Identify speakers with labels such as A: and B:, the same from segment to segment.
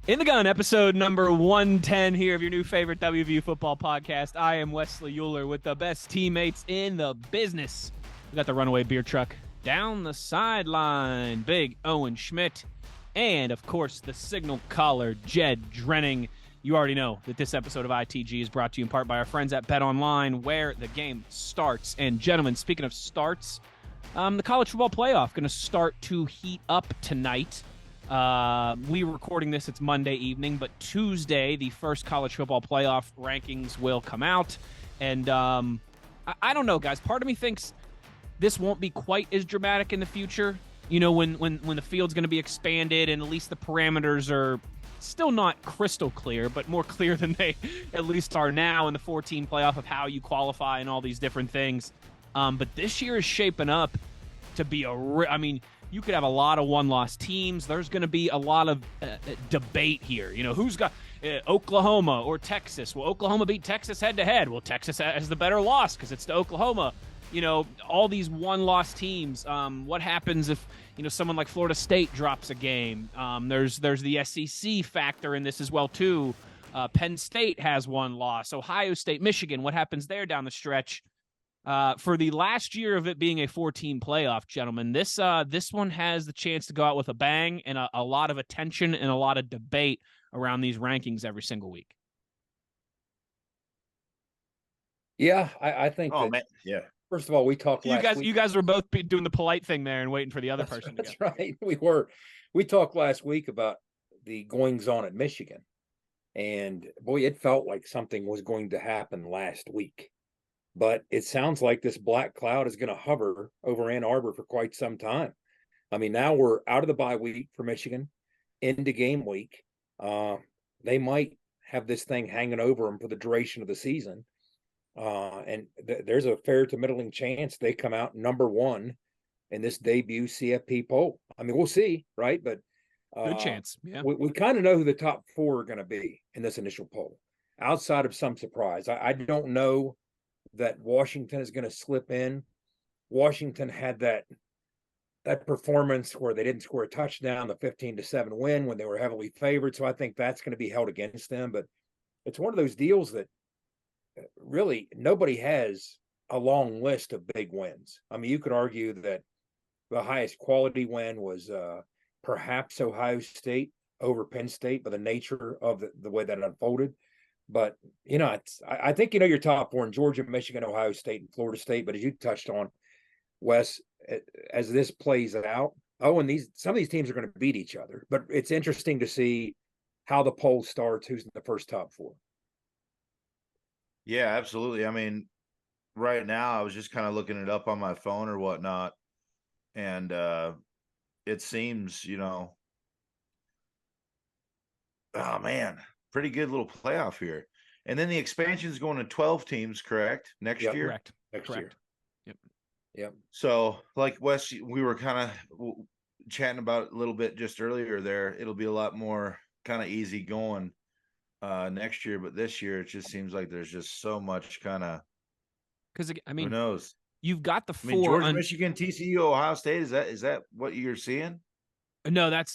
A: In the Gun, episode number 110 here of your new favorite WVU football podcast. I am Wesley Euler with the best teammates in the business. We got the runaway beer truck down the sideline, Big Owen Schmidt, and of course the signal caller, Jed Drenning. You already know that this episode of ITG is brought to you in part by our friends at Bet Online, where the game starts. And gentlemen, speaking of starts, the college football playoff going to start to heat up tonight. We were recording this, it's Monday evening, but Tuesday, the first college football playoff rankings will come out. And I don't know, guys. Part of me thinks this won't be quite as dramatic in the future. You know, when the field's going to be expanded and at least the parameters are still not crystal clear, but more clear than they at least are now in the 14 playoff of how you qualify and all these different things. But this year is shaping up to be you could have a lot of one-loss teams. There's going to be a lot of debate here. You know, who's got Oklahoma or Texas? Well, Oklahoma beat Texas head-to-head. Well, Texas has the better loss because it's to Oklahoma. You know, all these one-loss teams. What happens if, someone like Florida State drops a game? There's the SEC factor in this as well, too. Penn State has one loss. Ohio State, Michigan, what happens there down the stretch? For the last year of it being a 14 playoff, gentlemen, this one has the chance to go out with a bang and a lot of attention and a lot of debate around these rankings every single week.
B: Yeah, I think
C: man. Yeah.
B: First of all, we talked last week.
A: You guys were both doing the polite thing there and waiting for the other person.
B: That's right. We were. We talked last week about the goings on at Michigan. And boy, it felt like something was going to happen last week. But it sounds like this black cloud is going to hover over Ann Arbor for quite some time. I mean, now we're out of the bye week for Michigan, into game week. They might have this thing hanging over them for the duration of the season. And there's a fair to middling chance they come out number one in this debut CFP poll. I mean, we'll see, right? But
A: good chance. Yeah,
B: we kind of know who the top four are going to be in this initial poll, outside of some surprise. I don't know that Washington is going to slip in. Washington had that performance where they didn't score a touchdown, the 15-7 win when they were heavily favored. So I think that's going to be held against them. But it's one of those deals that really nobody has a long list of big wins. I mean, you could argue that the highest quality win was perhaps Ohio State over Penn State by the nature of the way that it unfolded. But, I think your top four in Georgia, Michigan, Ohio State, and Florida State. But as you touched on, Wes, as this plays out, some of these teams are going to beat each other. But it's interesting to see how the poll starts, who's in the first top four.
C: Yeah, absolutely. I mean, right now I was just kind of looking it up on my phone or whatnot. And it seems, oh, man. Pretty good little playoff here. And then the expansion is going to 12 teams, correct? Next year?
A: Correct.
B: Next year.
A: Yep.
C: So, like Wes, we were kind of chatting about it a little bit just earlier there. It'll be a lot more kind of easy going next year. But this year, it just seems like there's just so much kind of –
A: because,
C: who knows?
A: You've got the four.
C: I mean, Georgia, Michigan, TCU, Ohio State. Is that what you're seeing?
A: No, that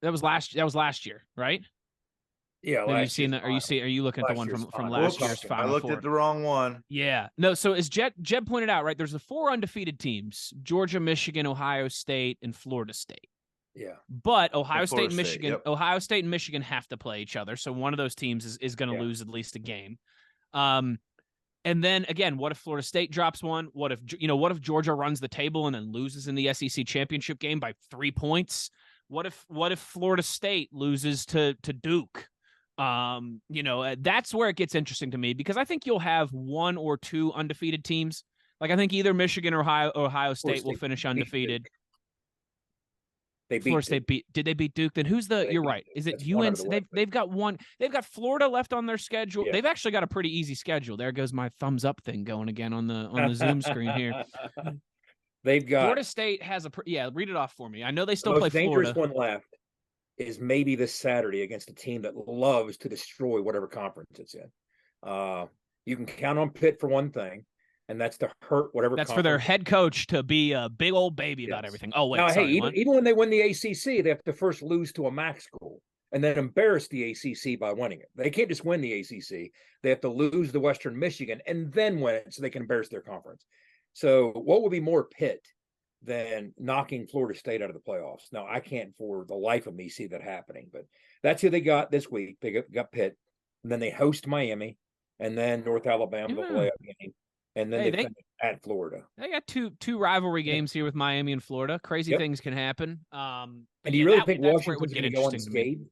A: was last year, right?
B: Yeah,
A: are you looking at the one from last year's Final
C: Four? I looked at the wrong one.
A: Yeah. No, so as Jed pointed out, right, there's the four undefeated teams: Georgia, Michigan, Ohio State, and Florida State.
B: Yeah.
A: But Ohio State and Michigan have to play each other. So one of those teams is going to lose at least a game. And then again, what if Florida State drops one? What if Georgia runs the table and then loses in the SEC championship game by 3 points? What if Florida State loses to Duke? That's where it gets interesting to me, because I think you'll have one or two undefeated teams. Like, I think either Michigan or Ohio State will finish undefeated. Florida State did they beat Duke? Then you're right. Is it UNC? They've got one. They've got Florida left on their schedule. Yeah. They've actually got a pretty easy schedule. There goes my thumbs up thing going again on the Zoom screen here.
B: They've got
A: Florida State has read it off for me. I know they still
B: the
A: play
B: most dangerous
A: Florida.
B: one left is maybe this Saturday against a team that loves to destroy whatever conference it's in. You can count on Pitt for one thing, and that's to hurt whatever.
A: That's for their head coach to be a big old baby about everything. Oh wait,
B: now,
A: sorry,
B: even when they win the ACC, they have to first lose to a MAC school, and then embarrass the ACC by winning it. They can't just win the ACC. They have to lose to Western Michigan and then win it so they can embarrass their conference. So what would be more Pitt than knocking Florida State out of the playoffs? Now, I can't for the life of me see that happening, but that's who they got this week. They got Pitt, and then they host Miami, and then North Alabama, the playoff game, and then they finish at Florida.
A: They got two rivalry games here with Miami and Florida. Crazy things can happen.
B: And do you really think Washington's going to go unscathed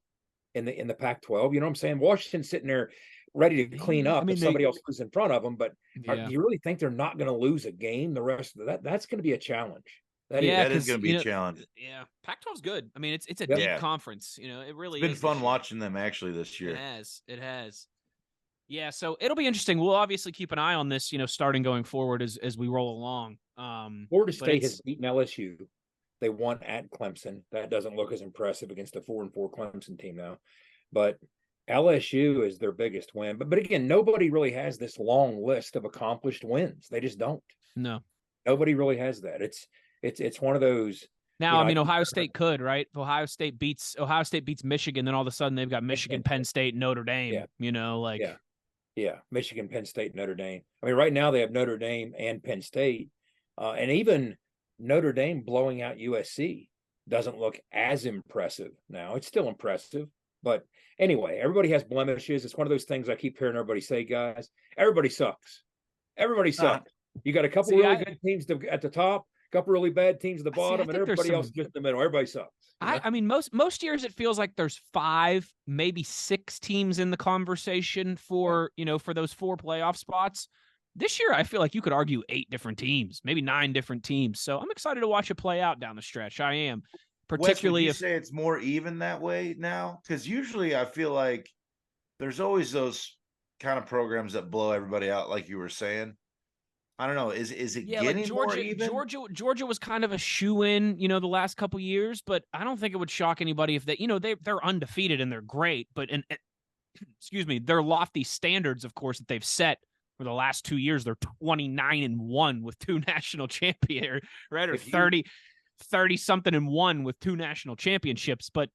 B: in the Pac-12? You know what I'm saying? Washington's sitting there ready to clean up if somebody else is in front of them. But do you really think they're not going to lose a game the rest of that? That's going to be a challenge.
C: That is going to be a challenge.
A: Yeah, Pac-12's good. I mean, it's a deep conference. You know, it really
C: it's been fun watching them actually this year.
A: It has. Yeah, so it'll be interesting. We'll obviously keep an eye on this, starting going forward as we roll along.
B: Florida State has beaten LSU. They won at Clemson. That doesn't look as impressive against a 4-4 Clemson team now. But LSU is their biggest win. But again, nobody really has this long list of accomplished wins. They just don't.
A: No.
B: Nobody really has that. It's one of those.
A: Now, I mean, Ohio State could, right? Ohio State beats Michigan, then all of a sudden they've got Michigan, Penn State, Notre Dame.
B: Yeah, Michigan, Penn State, Notre Dame. I mean, right now they have Notre Dame and Penn State, and even Notre Dame blowing out USC doesn't look as impressive now. It's still impressive, but anyway, everybody has blemishes. It's one of those things I keep hearing everybody say, guys. Everybody sucks. Everybody sucks. You got a couple really good teams at the top, a couple really bad teams at the bottom, and everybody else just in the middle. Everybody sucks.
A: I mean, most years it feels like there's 5, maybe 6 teams in the conversation for those 4 playoff spots. This year, I feel like you could argue 8 different teams, maybe 9 different teams. So I'm excited to watch it play out down the stretch. I am, particularly
C: if you say it's more even that way now, because usually I feel like there's always those kind of programs that blow everybody out, like you were saying. I don't know. Is it getting
A: like
C: more even?
A: Georgia was kind of a shoe-in, the last couple years, but I don't think it would shock anybody if they're undefeated and they're great. But excuse me, their lofty standards, of course, that they've set for the last 2 years, they're 29-1 with 2 national champions, right? Or 30 something and 1 with 2 national championships. But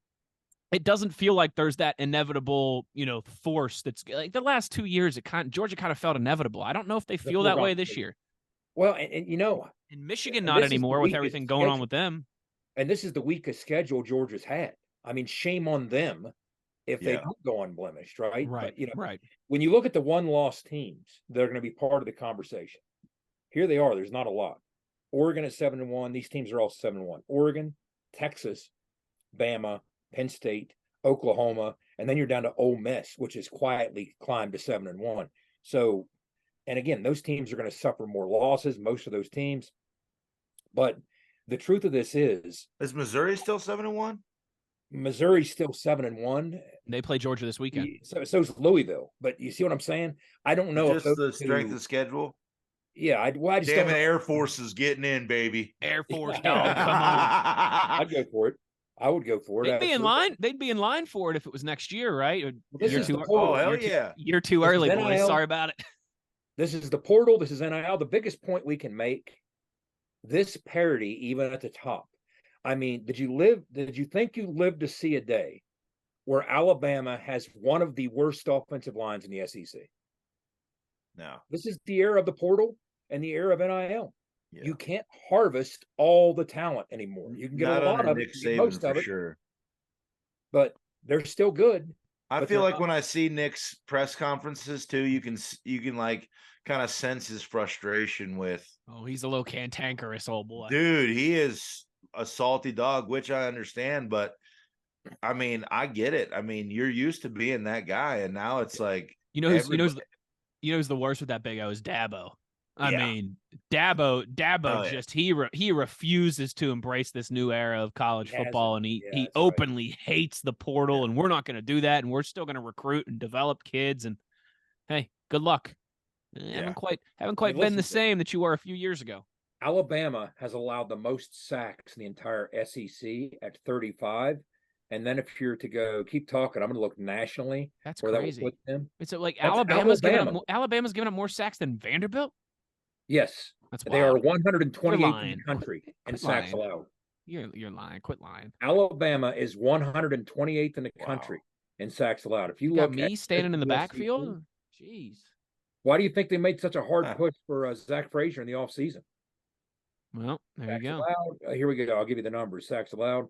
A: it doesn't feel like there's that inevitable, force that's like the last 2 years. Georgia kind of felt inevitable. I don't know if they feel that way this year.
B: Well, and
A: in Michigan, not anymore with everything going on with them.
B: And this is the weakest schedule Georgia's had. I mean, shame on them if they don't go unblemished, right?
A: Right.
B: But,
A: right.
B: When you look at the one-loss teams, they're going to be part of the conversation. Here they are. There's not a lot. Oregon at 7-1. These teams are all 7-1. Oregon, Texas, Bama, Penn State, Oklahoma, and then you're down to Ole Miss, which has quietly climbed to 7-1. So, and again, those teams are going to suffer more losses, most of those teams. But the truth of this is
C: Missouri still 7-1?
B: Missouri's still 7-1.
A: They play Georgia this weekend.
B: So's Louisville. But you see what I'm saying? I don't know
C: if the strength of schedule.
B: Yeah, I just
C: damn it, Air Force is getting in, baby.
A: Air Force, dog, come on.
B: I'd go for it. I would go for it.
A: They'd be in line. They'd be in line for it if it was next year, right? You're too early, boys. Sorry about it.
B: This is the portal. This is NIL. The biggest point we can make, this parity, even at the top. I mean, did you think you lived to see a day where Alabama has one of the worst offensive lines in the SEC?
C: No.
B: This is the era of the portal and the era of NIL.
C: Yeah.
B: You can't harvest all the talent anymore. You can get a lot of it, most of it,
C: sure.
B: But they're still good.
C: I feel like when I see Nick's press conferences too, you can like kind of sense his frustration with.
A: Oh, he's a little cantankerous old boy,
C: dude. He is a salty dog, which I understand, but I mean, I get it. I mean, you're used to being that guy, and now it's like
A: who's the worst with that big O is Dabo. I mean, Dabo just he refuses to embrace this new era of college football, and he openly hates the portal, and we're not going to do that, and we're still going to recruit and develop kids. And hey, good luck. Haven't quite been the same that you were a few years ago.
B: Alabama has allowed the most sacks in the entire SEC at 35. And then if you're to keep talking, I'm going to look nationally.
A: That's crazy.
B: That would put them.
A: It's like Alabama's giving up more sacks than Vanderbilt.
B: Yes,
A: that's
B: they are 128th in the country in sacks allowed.
A: You're lying. Quit lying.
B: Alabama is 128th in the
C: Wow.
B: country in sacks allowed. If you
A: Got
B: look
A: me
B: at
A: standing in the
B: SEC,
A: backfield. Jeez.
B: why do you think they made such a hard push for Zach Frazier in the offseason?
A: Well, there
B: Sacks
A: you go.
B: allowed. Here we go. I'll give you the numbers. Sacks allowed.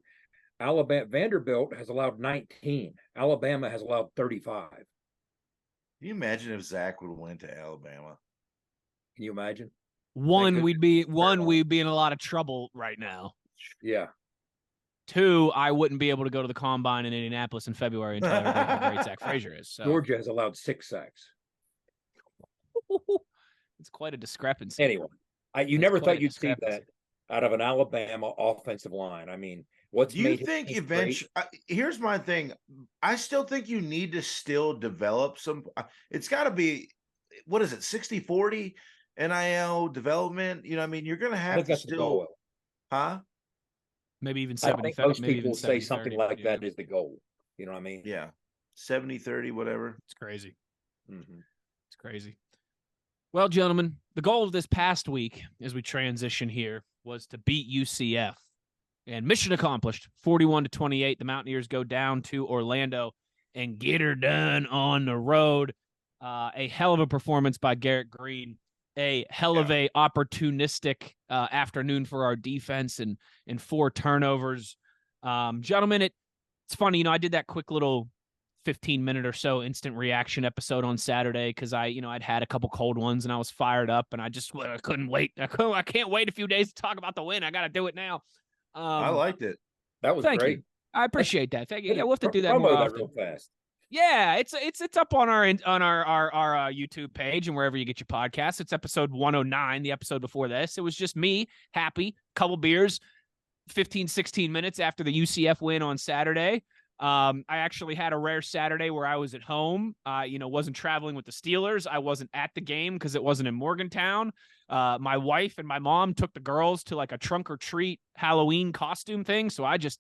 B: Alabama Vanderbilt has allowed 19. Alabama has allowed 35. Can
C: you imagine if Zach would have went to Alabama?
B: Can you imagine?
A: We'd be in a lot of trouble right now.
B: Yeah.
A: 2, I wouldn't be able to go to the combine in Indianapolis in February and tell everybody how great Zach Frazier is. So
B: Georgia has allowed 6 sacks.
A: It's quite a discrepancy.
B: Anyway, you never thought you'd see that out of an Alabama offensive line. I mean, what's
C: do you think eventually? Here's my thing. I still think you need to still develop some. It's got to be, what is it, 60-40 NIL development? You know, I mean, you're going to have to still, huh?
A: Maybe even 70.
B: I think most people say something like that is the goal. You know what I mean?
C: Yeah, 70-30, whatever.
A: It's crazy. It's crazy. Well, gentlemen, the goal of this past week, as we transition here, was to beat UCF, and mission accomplished. 41-28, the Mountaineers go down to Orlando and get her done on the road. A hell of a performance by Garrett Green. A hell of a opportunistic afternoon for our defense and 4 turnovers. Gentlemen, it's funny, I did that quick little 15-minute or so instant reaction episode on Saturday because I'd had a couple cold ones and I was fired up and I couldn't wait. I can't wait a few days to talk about the win. I got to do it now.
C: I liked it.
B: That was great.
A: You. I appreciate that. Thank you. Yeah, we'll have to do that more often.
B: Real fast.
A: Yeah, it's up on our YouTube page and wherever you get your podcasts. It's episode 109, the episode before this. It was just me, happy, couple beers, 15, 16 minutes after the UCF win on Saturday. I actually had a rare Saturday where I was at home. Wasn't traveling with the Steelers. I wasn't at the game because it wasn't in Morgantown. My wife and my mom took the girls to like a trunk or treat Halloween costume thing. So I just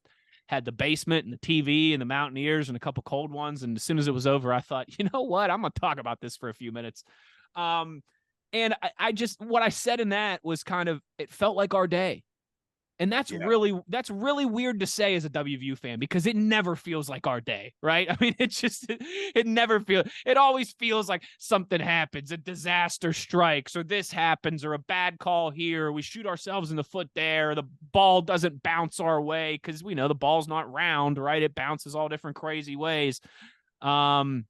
A: had the basement and the TV and the Mountaineers and a couple cold ones. And as soon as it was over, I thought, you know what? I'm going to talk about this for a few minutes. And what I said in that was it felt like our day. And that's really weird to say as a WVU fan because it never feels like our day, right? I mean, it never feels, it always feels like something happens, a disaster strikes, or this happens, or a bad call here, or we shoot ourselves in the foot there, or the ball doesn't bounce our way because we know the ball's not round, right? It bounces all different crazy ways. Man,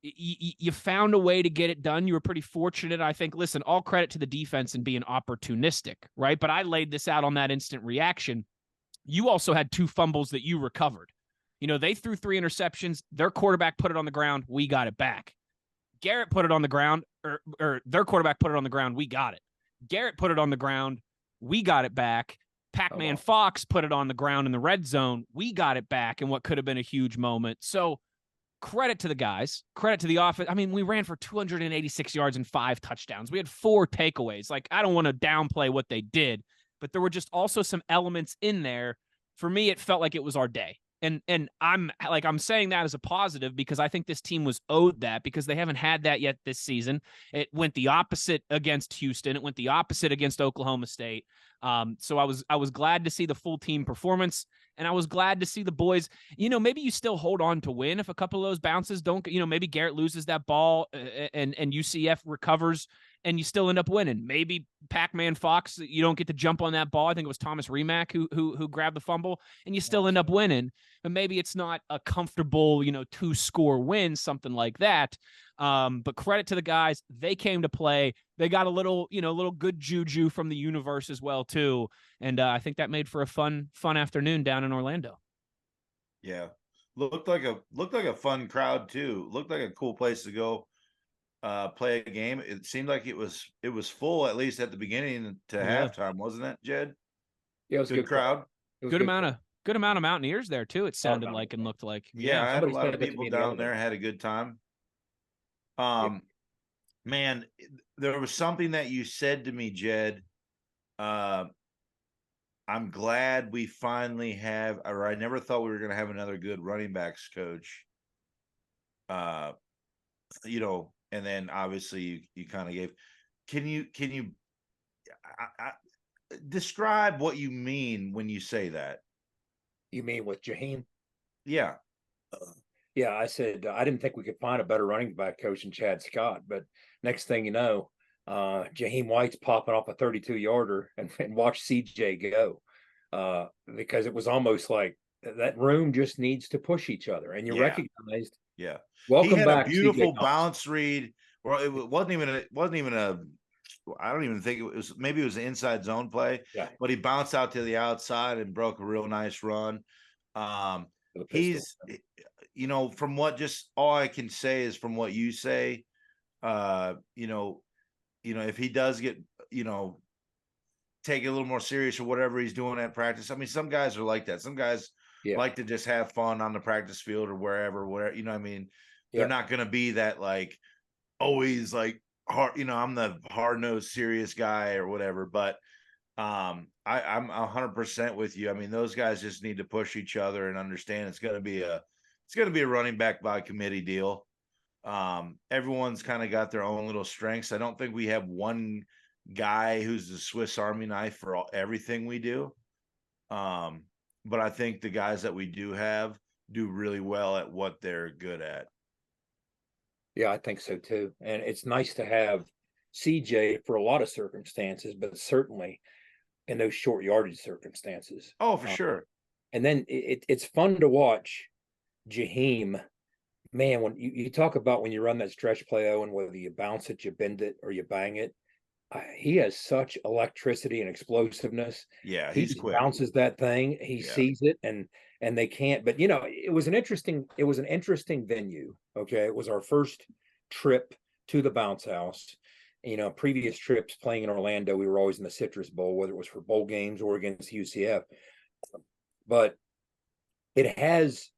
A: you found a way to get it done. You were pretty fortunate, I think. Listen, all credit to the defense and being opportunistic, right? But I laid this out on that instant reaction. You also had 2 fumbles that you recovered. They threw 3 interceptions. Their quarterback put it on the ground. We got it back. Garrett put it on the ground, or their quarterback put it on the ground. We got it. Garrett put it on the ground. We got it back. Pac-Man Fox put it on the ground in the red zone. We got it back in what could have been a huge moment. So, credit to the guys, credit to the offense. I mean, we ran for 286 yards and 5 touchdowns. We had 4 takeaways. Like, I don't want to downplay what they did, but there were just also some elements in there. For me, it felt like it was our day. And I'm saying that as a positive because I think this team was owed that because they haven't had that yet this season. It went the opposite against Houston. It went the opposite against Oklahoma State. So I was glad to see the full team performance. And I was glad to see the boys, maybe you still hold on to win if a couple of those bounces don't, maybe Garrett loses that ball and UCF recovers and you still end up winning. Maybe Pac-Man Fox, you don't get to jump on that ball. I think it was Thomas Remack who grabbed the fumble and you still end up winning. But maybe it's not a comfortable, 2-score win, something like that. But credit to the guys. They came to play. They got a little good juju from the universe as well, too. And I think that made for a fun afternoon down in Orlando.
C: Yeah. Looked like a fun crowd, too. Looked like a cool place to go play a game. It seemed like it was full, at least at the beginning to halftime, wasn't it, Jed?
B: Yeah, it was
C: good crowd.
A: Good amount of Mountaineers there, too, it sounded like and looked like.
C: Yeah, I had a lot of people down there, had a good time. Man, there was something that you said to me, Jed. I'm glad we finally have, or I never thought we were going to have another good running backs coach. And then obviously you kind of gave, can you, describe what you mean when you say that.
B: You mean with Jaheim?
C: Yeah.
B: Yeah, I said I didn't think we could find a better running back coach than Chad Scott, but next thing you know, Jaheim White's popping off a 32-yarder and watch CJ go, because it was almost like that room just needs to push each other, and you
C: Yeah.
B: recognized.
C: Yeah, he
B: Welcome
C: had
B: back,
C: a beautiful
B: CJ
C: bounce read. Well, it wasn't even a. I don't even think it was. Maybe it was an inside zone play.
B: Yeah,
C: But he bounced out to the outside and broke a real nice run. He's, from what just all I can say is from what you say. If he does get, take it a little more serious or whatever he's doing at practice. I mean, some guys are like that. Some guys like to just have fun on the practice field or wherever. I mean, they're not going to be that like always like hard. I'm the hard nosed serious guy or whatever. But I'm 100% with you. I mean, those guys just need to push each other and understand it's going to be a running back by committee deal. Everyone's kind of got their own little strengths. I don't think we have one guy who's the Swiss Army knife for everything we do. But I think the guys that we do have do really well at what they're good at.
B: Yeah, I think so too. And it's nice to have CJ for a lot of circumstances, but certainly in those short yardage circumstances.
C: Oh, for sure.
B: And then it's fun to watch Jaheim. Man, when you talk about when you run that stretch play, Owen, whether you bounce it, you bend it, or you bang it, he has such electricity and explosiveness.
C: Yeah,
B: he
C: he's
B: just
C: quick.
B: bounces that thing. He sees it, and they can't. But it was an interesting venue. Okay, it was our first trip to the bounce house. Previous trips playing in Orlando, we were always in the Citrus Bowl, whether it was for bowl games or against UCF. But it has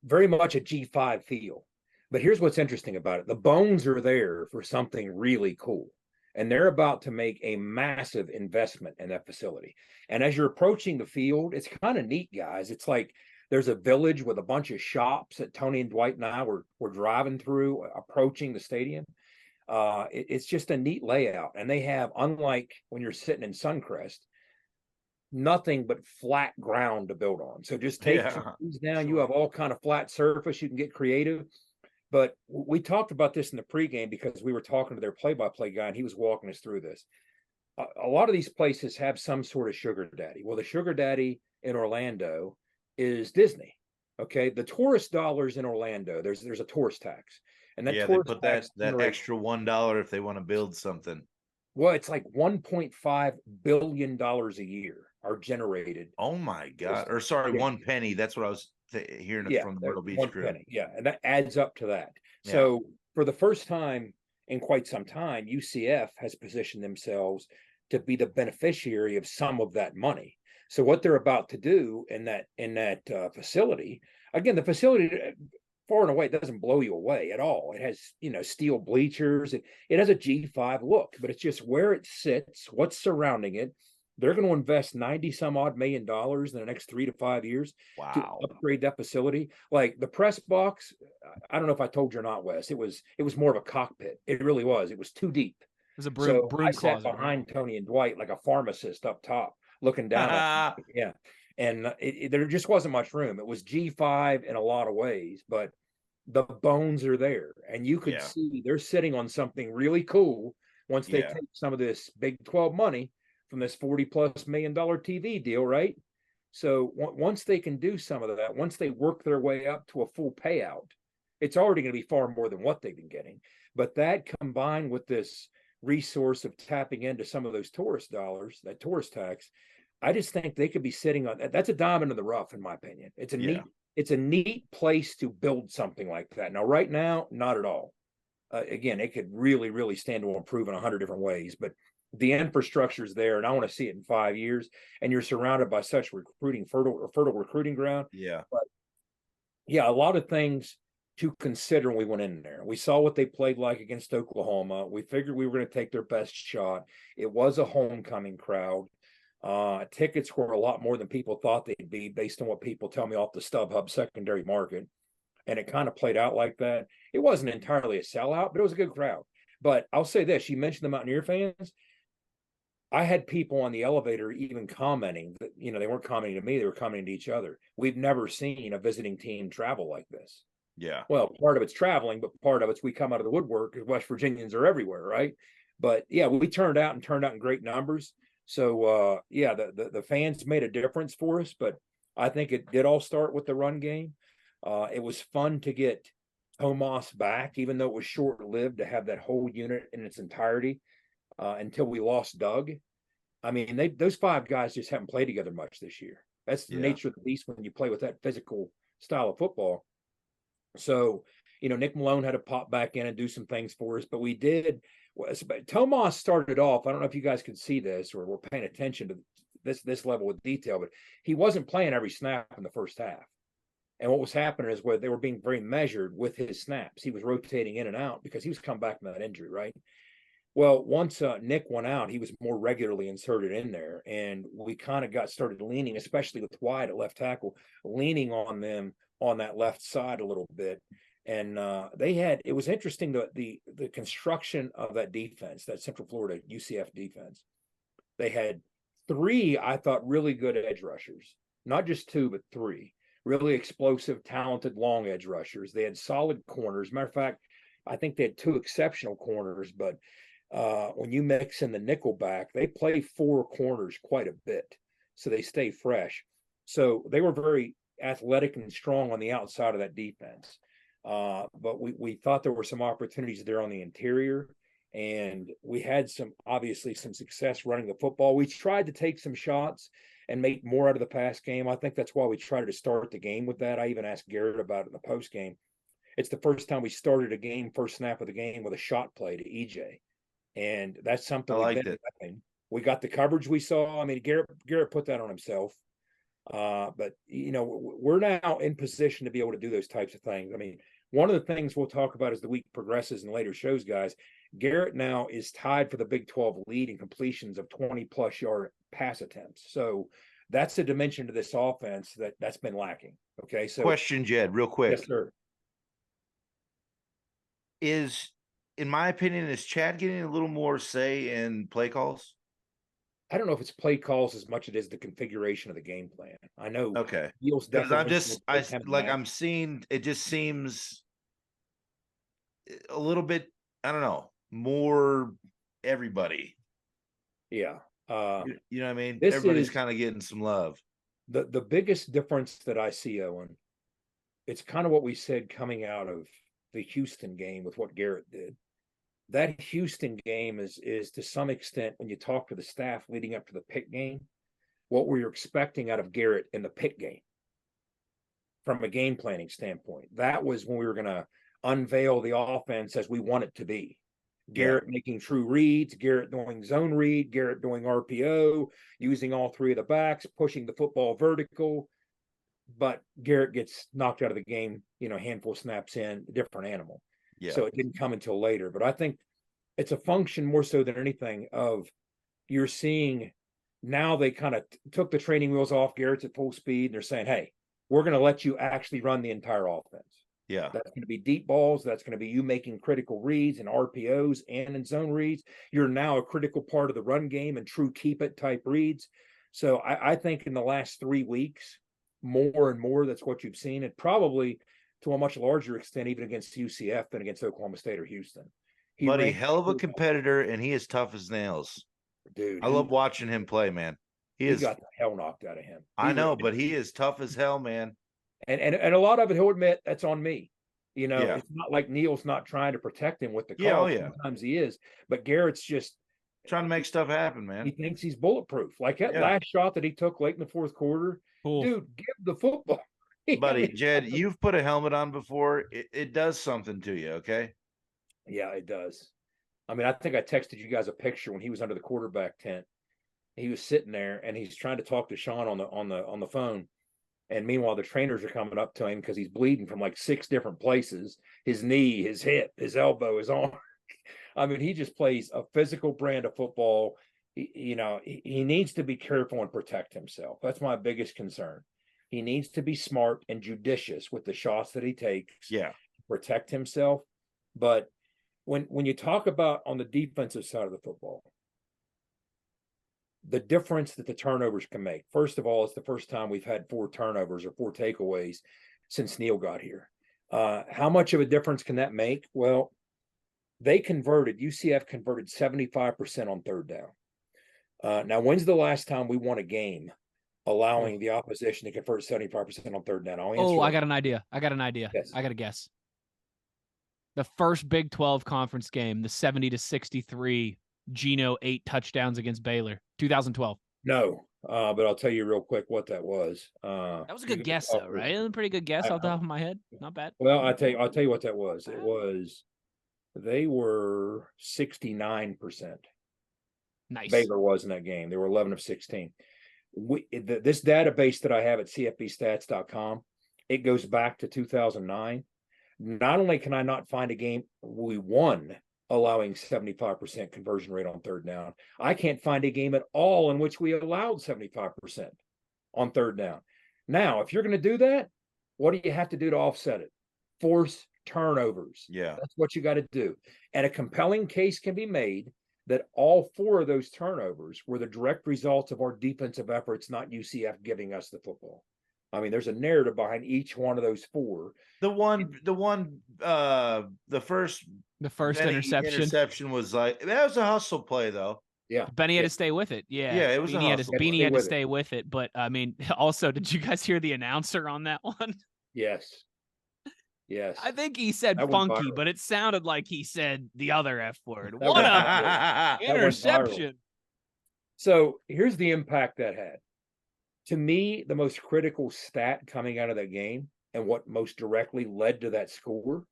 B: very much a G5 feel. But here's what's interesting about it. The bones are there for something really cool. And they're about to make a massive investment in that facility. And as you're approaching the field, it's kind of neat, guys. It's like there's a village with a bunch of shops that Tony and Dwight and I were driving through, approaching the stadium. It's just a neat layout. And they have, unlike when you're sitting in Suncrest, nothing but flat ground to build on. So just take these down. Sure. You have all kind of flat surface. You can get creative. But we talked about this in the pregame because we were talking to their play-by-play guy, and he was walking us through this. A lot of these places have some sort of sugar daddy. Well, the sugar daddy in Orlando is Disney. Okay, the tourist dollars in Orlando, there's a tourist tax, and that
C: they put that extra $1 if they want to build something.
B: Well, it's like $1.5 billion a year are generated.
C: Oh my God! Or sorry, 1 penny. That's what I was hearing from the Myrtle Beach crew.
B: Penny. Yeah, and that adds up to that. Yeah. So for the first time in quite some time, UCF has positioned themselves to be the beneficiary of some of that money. So what they're about to do in that facility, again, the facility far and away doesn't blow you away at all. It has steel bleachers. It has a G5 look, but it's just where it sits, what's surrounding it. They're going to invest 90 some odd $1 million in the next 3 to 5 years to upgrade that facility. Like the press box, I don't know if I told you or not, Wes. It was more of a cockpit. It really was. It was too deep.
A: It was a broom
B: I
A: closet,
B: sat behind Tony and Dwight like a pharmacist up top, looking down at me. Yeah. And there just wasn't much room. It was G5 in a lot of ways, but the bones are there. And you could see they're sitting on something really cool once they take some of this Big 12 money from this $40+ million TV deal, right? So once they can do some of that, once they work their way up to a full payout, it's already going to be far more than what they've been getting. But that combined with this resource of tapping into some of those tourist dollars, that tourist tax, I just think they could be sitting on that's a diamond in the rough, in my opinion. It's a neat place to build something like that. Now, right now, not at all. Again, it could really, really stand to improve in 100 different ways, but the infrastructure is there, and I want to see it in 5 years. And you're surrounded by such fertile recruiting ground.
C: Yeah.
B: But a lot of things to consider when we went in there. We saw what they played like against Oklahoma. We figured we were going to take their best shot. It was a homecoming crowd. Tickets were a lot more than people thought they'd be based on what people tell me off the StubHub secondary market. And it kind of played out like that. It wasn't entirely a sellout, but it was a good crowd. But I'll say this, you mentioned the Mountaineer fans. I had people on the elevator even commenting that, they weren't commenting to me, they were commenting to each other. We've never seen a visiting team travel like this.
C: Yeah.
B: Well, part of it's traveling, but part of it's we come out of the woodwork because West Virginians are everywhere, right? But yeah, we turned out in great numbers. So yeah, the fans made a difference for us, but I think it did all start with the run game. It was fun to get Tomas back, even though it was short-lived, to have that whole unit in its entirety until we lost Doug. I mean, those five guys just haven't played together much this year. That's the nature of the beast when you play with that physical style of football. So, Nick Malone had to pop back in and do some things for us, but we did. Tomas started off. I don't know if you guys could see this or were paying attention to this level of detail, but he wasn't playing every snap in the first half. And what was happening is where they were being very measured with his snaps. He was rotating in and out because he was coming back from that injury, right? Well, once Nick went out, he was more regularly inserted in there, and we kind of got started leaning, especially with Wyatt at left tackle, leaning on them on that left side a little bit. And it was interesting the construction of that defense, that Central Florida UCF defense. They had three, I thought, really good edge rushers, not just two, but three really explosive, talented long edge rushers. They had solid corners. Matter of fact, I think they had two exceptional corners, but when you mix in the nickel back, they play four corners quite a bit, so they stay fresh. So they were very athletic and strong on the outside of that defense. But we thought there were some opportunities there on the interior, and we had obviously some success running the football. We tried to take some shots and make more out of the pass game. I think that's why we tried to start the game with that. I even asked Garrett about it in the post game. It's the first time we started a game, first snap of the game, with a shot play to EJ. And that's something
C: I liked it.
B: We got the coverage we saw. I mean, Garrett put that on himself. But we're now in position to be able to do those types of things. I mean, one of the things we'll talk about as the week progresses and later shows, guys, Garrett now is tied for the Big 12 lead in completions of 20+ yard pass attempts. So that's a dimension to this offense that's been lacking. Okay. So
C: question, Jed, real quick.
B: Yes, sir.
C: In my opinion, is Chad getting a little more say in play calls?
B: I don't know if it's play calls as much as it is the configuration of the game plan. I know.
C: Okay.
B: Because
C: I'm seeing it just seems a little bit, I don't know, more everybody.
B: Yeah.
C: You know what I mean? Everybody's kind of getting some love.
B: The biggest difference that I see, Owen, it's kind of what we said coming out of the Houston game with what Garrett did. That Houston game is to some extent, when you talk to the staff leading up to the Pitt game, what we were expecting out of Garrett in the Pitt game from a game planning standpoint. That was when we were going to unveil the offense as we want it to be. Garrett making true reads, Garrett doing zone read, Garrett doing RPO, using all three of the backs, pushing the football vertical. But Garrett gets knocked out of the game, handful of snaps in, a different animal. Yeah. So it didn't come until later. But I think it's a function more so than anything of you're seeing now they kind of took the training wheels off. Garrett's at full speed. And they're saying, hey, we're going to let you actually run the entire offense.
C: Yeah.
B: That's going to be deep balls. That's going to be you making critical reads and RPOs and in zone reads. You're now a critical part of the run game and true keep it type reads. So I think in the last 3 weeks, more and more, that's what you've seen. And probably to a much larger extent, even against UCF than against Oklahoma State or Houston.
C: Buddy, hell of a competitor, and he is tough as nails.
B: Dude,
C: I love watching him play, man.
B: He got the hell knocked out of him.
C: I know, but he is tough as hell, man.
B: And a lot of it, he'll admit, that's on me. It's not like Neil's not trying to protect him with the call. Sometimes he is, but Garrett's just
C: trying to make stuff happen, man.
B: He thinks he's bulletproof. Like that last shot that he took late in the fourth quarter. Cool. Dude, give the football.
C: Buddy, Jed, you've put a helmet on before. It does something to you, okay?
B: Yeah, it does. I mean, I think I texted you guys a picture when he was under the quarterback tent. He was sitting there and he's trying to talk to Sean on the phone. And meanwhile, the trainers are coming up to him because he's bleeding from like 6 different places: his knee, his hip, his elbow, his arm. I mean, he just plays a physical brand of football. He needs to be careful and protect himself. That's my biggest concern. He needs to be smart and judicious with the shots that he takes.
C: Yeah.
B: To protect himself. But when you talk about on the defensive side of the football, the difference that the turnovers can make. First of all, it's the first time we've had 4 turnovers or 4 takeaways since Neil got here. How much of a difference can that make? Well, UCF converted 75% on third down. Now, when's the last time we won a game allowing the opposition to convert 75% on third down?
A: I got an idea.
B: Yes.
A: I got a guess. The first Big 12 conference game, the 70-63 Geno 8 touchdowns against Baylor, 2012.
B: No, but I'll tell you real quick what that was.
A: That was a good guess, though, right? A pretty good guess off the top of my head. Not bad.
B: Well, I'll tell you what that was. They were 69%.
A: Nice.
B: Baylor was in that game. They were 11 of 16. This database that I have at cfbstats.com, it goes back to 2009. Not only can I not find a game we won allowing 75% conversion rate on third down, I can't find a game at all in which we allowed 75% on third down. Now, if you're going to do that, what do you have to do to offset it? Force turnovers.
C: Yeah.
B: That's what you got to do. And a compelling case can be made that all 4 of those turnovers were the direct results of our defensive efforts, not UCF giving us the football. I mean, there's a narrative behind each one of those 4.
C: The first interception was like, that was a hustle play, though.
B: Yeah.
A: Benny had to stay with it. Yeah.
C: It was
A: Beanie had to stay with it. But I mean, also, did you guys hear the announcer on that one?
B: Yes.
A: I think he said funky, but it sounded like he said the other F word. What
B: a
A: interception.
B: So here's the impact that had. To me, the most critical stat coming out of that game and what most directly led to that score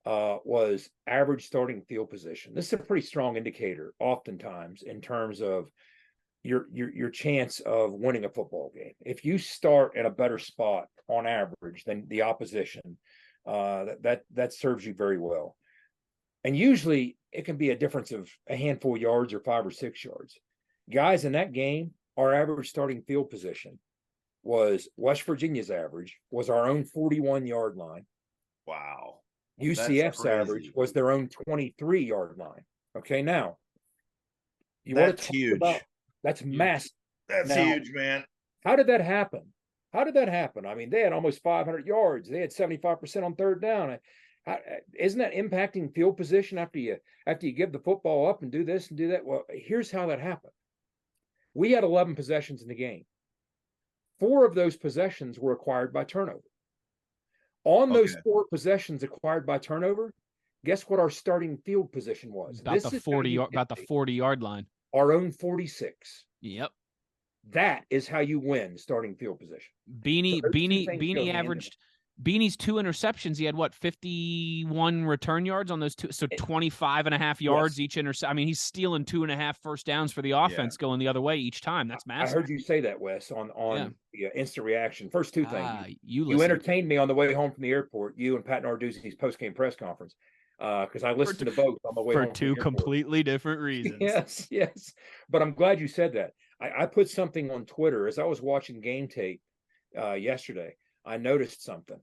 B: was average starting field position. This is a pretty strong indicator oftentimes in terms of your chance of winning a football game. If you start at a better spot on average than the opposition, that serves you very well. And usually it can be a difference of a handful of yards or 5 or 6 yards. Guys, in that game, our average starting field position was West Virginia's average was our own 41-yard line.
C: Wow.
B: UCF's average was their own 23-yard line. Okay, now
C: that's huge.
B: That's massive.
C: That's huge, man.
B: How did that happen? I mean, they had almost 500 yards. They had 75% on third down. Isn't that impacting field position after you give the football up and do this and do that? Well, here's how that happened. We had 11 possessions in the game. 4 of those possessions were acquired by turnover. On those 4 possessions acquired by turnover, guess what our starting field position was?
A: About the 40-yard line.
B: Our own 46.
A: Yep.
B: That is how you win starting field position.
A: Beanie averaged Beanie's 2 interceptions. He had 51 return yards on those 2, so 25 and a half yards each intercept. I mean, he's stealing 2.5 first downs for the offense going the other way each time. That's massive.
B: I heard you say that, Wes, on the instant reaction. First 2 things.
A: You
B: entertained me on the way home from the airport, you and Pat Narduzzi's post-game press conference, because I listened to both on the way home.
A: For 2 completely different reasons.
B: Yes. But I'm glad you said that. I put something on Twitter as I was watching game tape yesterday. I noticed something.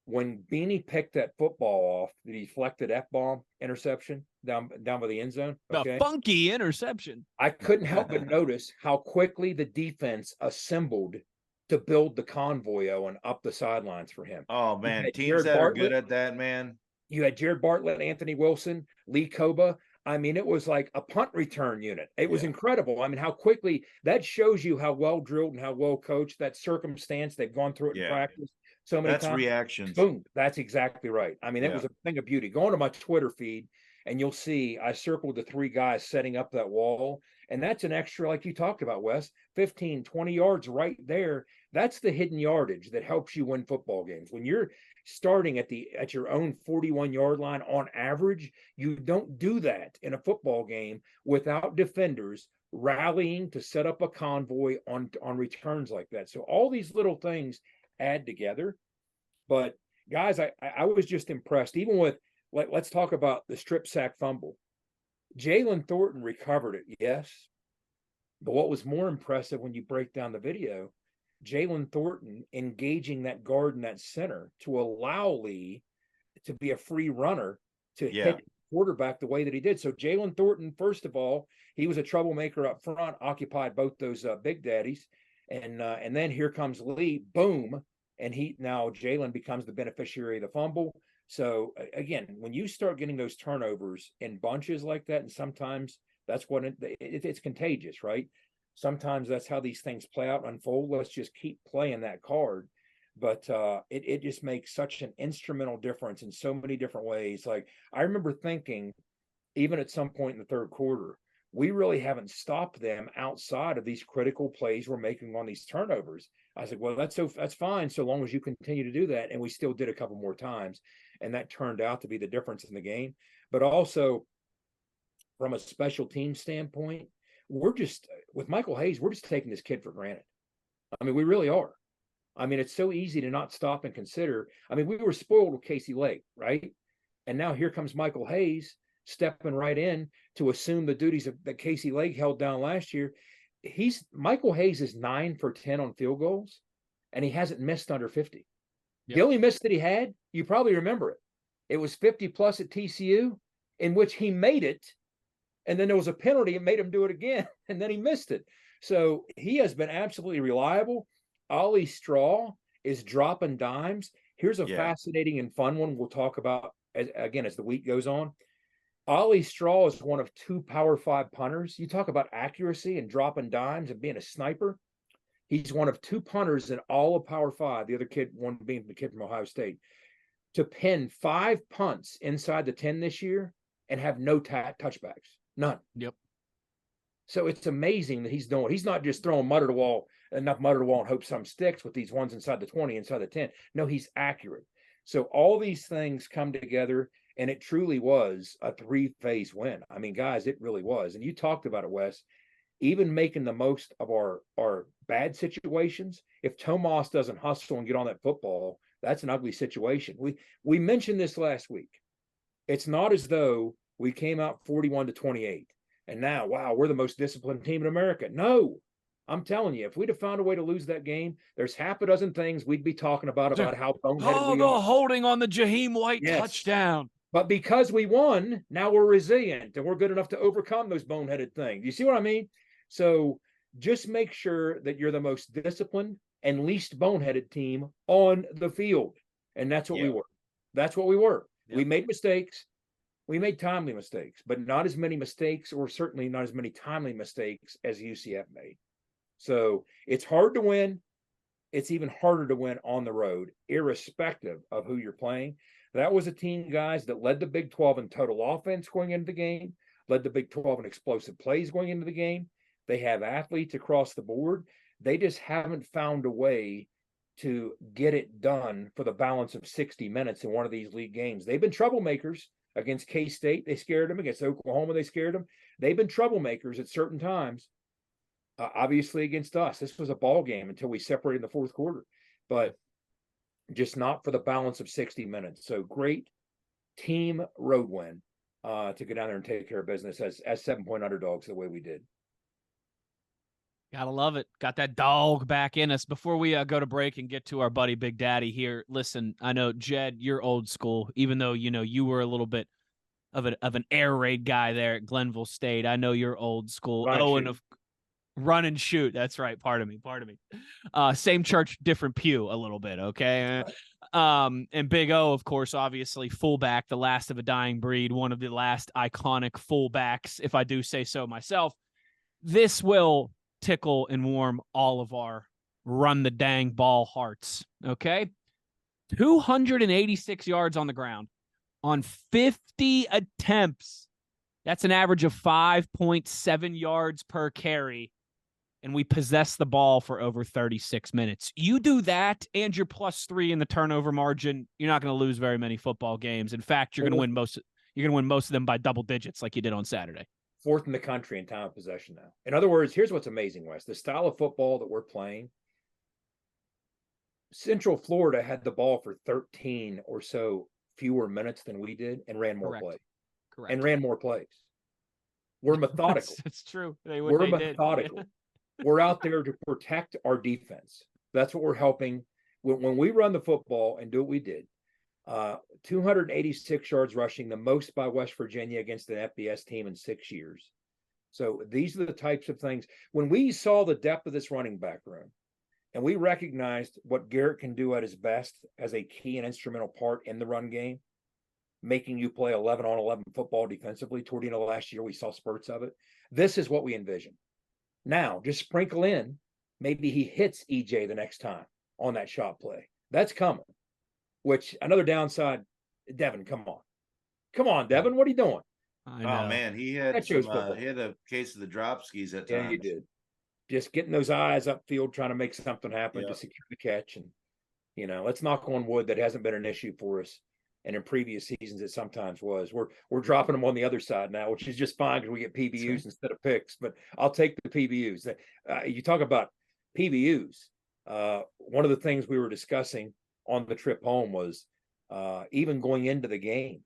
B: When Beanie picked that football off, the deflected F-bomb interception down by the end zone.
A: Okay? The funky interception.
B: I couldn't help but notice how quickly the defense assembled to build the convoy, Owen, up the sidelines for him.
C: Oh, man. Teams that are good at that, man.
B: You had Jared Bartlett, Anthony Wilson, Lee Koba. I mean, it was like a punt return unit. It was incredible. I mean, how quickly that shows you how well drilled and how well coached, that circumstance. They've gone through it in practice so many times.
C: That's reactions.
B: Boom. That's exactly right. I mean, it was a thing of beauty. Go on to my Twitter feed and you'll see I circled the 3 guys setting up that wall. And that's an extra, like you talked about, Wes, 15, 20 yards right there. That's the hidden yardage that helps you win football games. When you're starting at your own 41-yard line on average, you don't do that in a football game without defenders rallying to set up a convoy on returns like that. So all these little things add together. But guys, I was just impressed. Even with, let's talk about the strip sack fumble. Jalen Thornton recovered it, yes. But what was more impressive when you break down the video, Jalen Thornton engaging that guard in that center to allow Lee to be a free runner to hit the quarterback the way that he did. So Jalen Thornton, first of all, he was a troublemaker up front, occupied both those big daddies. And then here comes Lee, boom. And now Jalen becomes the beneficiary of the fumble. So again, when you start getting those turnovers in bunches like that, and sometimes that's what it's contagious, right? Sometimes that's how these things play out and unfold. Let's just keep playing that card. But it just makes such an instrumental difference in so many different ways. Like I remember thinking, even at some point in the third quarter, we really haven't stopped them outside of these critical plays we're making on these turnovers. I said, well, that's fine so long as you continue to do that. And we still did a couple more times. And that turned out to be the difference in the game. But also from a special team standpoint, we're just, with Michael Hayes, we're just taking this kid for granted. I mean, we really are. I mean, it's so easy to not stop and consider. I mean, we were spoiled with Casey Lake, right? And now here comes Michael Hayes stepping right in to assume the duties that Casey Lake held down last year. Michael Hayes is 9 for 10 on field goals, and he hasn't missed under 50. Yep. The only miss that he had, you probably remember it. It was 50 plus at TCU, in which he made it, and then there was a penalty and made him do it again, and then he missed it. So he has been absolutely reliable. Ollie Straw is dropping dimes. Here's a fascinating and fun one we'll talk about as the week goes on. Ollie Straw is one of 2 Power 5 punters. You talk about accuracy and dropping dimes and being a sniper. He's one of 2 punters in all of Power 5. The other kid, one being the kid from Ohio State, to pin 5 punts inside the 10 this year and have no touchbacks. None.
A: Yep.
B: So it's amazing that he's doing. He's not just throwing enough mud to the wall and hope some sticks with these ones inside the 20, inside the 10. No, he's accurate. So all these things come together, and it truly was a 3-phase win. I mean, guys, it really was. And you talked about it, Wes. Even making the most of our bad situations. If Tomas doesn't hustle and get on that football, that's an ugly situation. We mentioned this last week. It's not as though we came out 41-28. And now, wow, we're the most disciplined team in America. No, I'm telling you, if we'd have found a way to lose that game, there's half a dozen things we'd be talking about how boneheaded we are.
A: Holding on the Jaheim White touchdown.
B: But because we won, now we're resilient and we're good enough to overcome those boneheaded things. You see what I mean? So just make sure that you're the most disciplined and least boneheaded team on the field. And that's what we were. That's what we were. Yep. We made mistakes. We made timely mistakes, but not as many mistakes, or certainly not as many timely mistakes as UCF made. So it's hard to win. It's even harder to win on the road, irrespective of who you're playing. That was a team, guys, that led the Big 12 in total offense going into the game, led the Big 12 in explosive plays going into the game. They have athletes across the board. They just haven't found a way to get it done for the balance of 60 minutes in one of these league games. They've been troublemakers. Against K-State, they scared them. Against Oklahoma, they scared them. They've been troublemakers at certain times. Obviously, against us, this was a ball game until we separated in the fourth quarter, but just not for the balance of 60 minutes. So great team road win to go down there and take care of business as 7-point underdogs the way we did.
A: Gotta love it. Got that dog back in us. Before we go to break and get to our buddy Big Daddy here, listen, I know, Jed, you're old school, even though, you were a little bit of an air raid guy there at Glenville State. I know you're old school. Owen, of run and shoot. That's right. Pardon me. Same church, different pew a little bit, okay? And Big O, of course, obviously fullback, the last of a dying breed, one of the last iconic fullbacks, if I do say so myself. This will tickle and warm all of our run the dang ball hearts, okay? 286 yards on the ground on 50 attempts. That's an average of 5.7 yards per carry, and we possess the ball for over 36 minutes. You do that, and you're +3 in the turnover margin, you're not going to lose very many football games. In fact, you're going to win most. You're going to win most of them by double digits, like you did on Saturday.
B: 4th in the country in time of possession now. In other words, here's what's amazing, Wes. The style of football that we're playing, Central Florida had the ball for 13 or so fewer minutes than we did and ran more plays.
A: Correct.
B: And ran more plays. We're methodical.
A: It's true.
B: We're methodical. We're out there to protect our defense. That's what we're helping. When we run the football and do what we did, 286 yards rushing, the most by West Virginia against an FBS team in 6 years. So these are the types of things. When we saw the depth of this running back room, and we recognized what Garrett can do at his best as a key and instrumental part in the run game, making you play 11 on 11 football defensively. Toward the end of last year, we saw spurts of it. This is what we envision. Now, just sprinkle in, maybe he hits EJ the next time on that shot play. That's coming. Which, another downside, Devin, come on. Come on, Devin, what are you doing?
C: Oh, man, he had a case of the drop skis at times.
B: Yeah, he did. Just getting those eyes upfield, trying to make something happen to secure the catch. And, let's knock on wood that hasn't been an issue for us. And in previous seasons, it sometimes was. We're dropping them on the other side now, which is just fine because we get PBUs instead of picks. But I'll take the PBUs. You talk about PBUs. One of the things we were discussing on the trip home was even going into the game,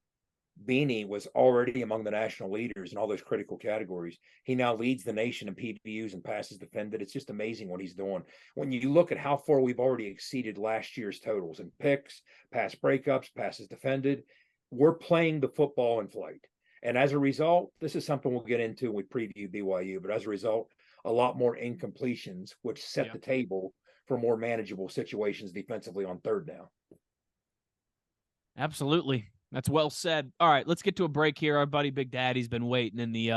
B: Beanie was already among the national leaders in all those critical categories. He now leads the nation in PBUs and passes defended. It's just amazing what he's doing. When you look at how far we've already exceeded last year's totals in picks, pass breakups, passes defended, we're playing the football in flight. And as a result, this is something we'll get into when we preview BYU, but as a result, a lot more incompletions, which set the table for more manageable situations defensively on third down.
A: Absolutely. That's well said. All right, let's get to a break here. Our buddy Big Daddy's been waiting in the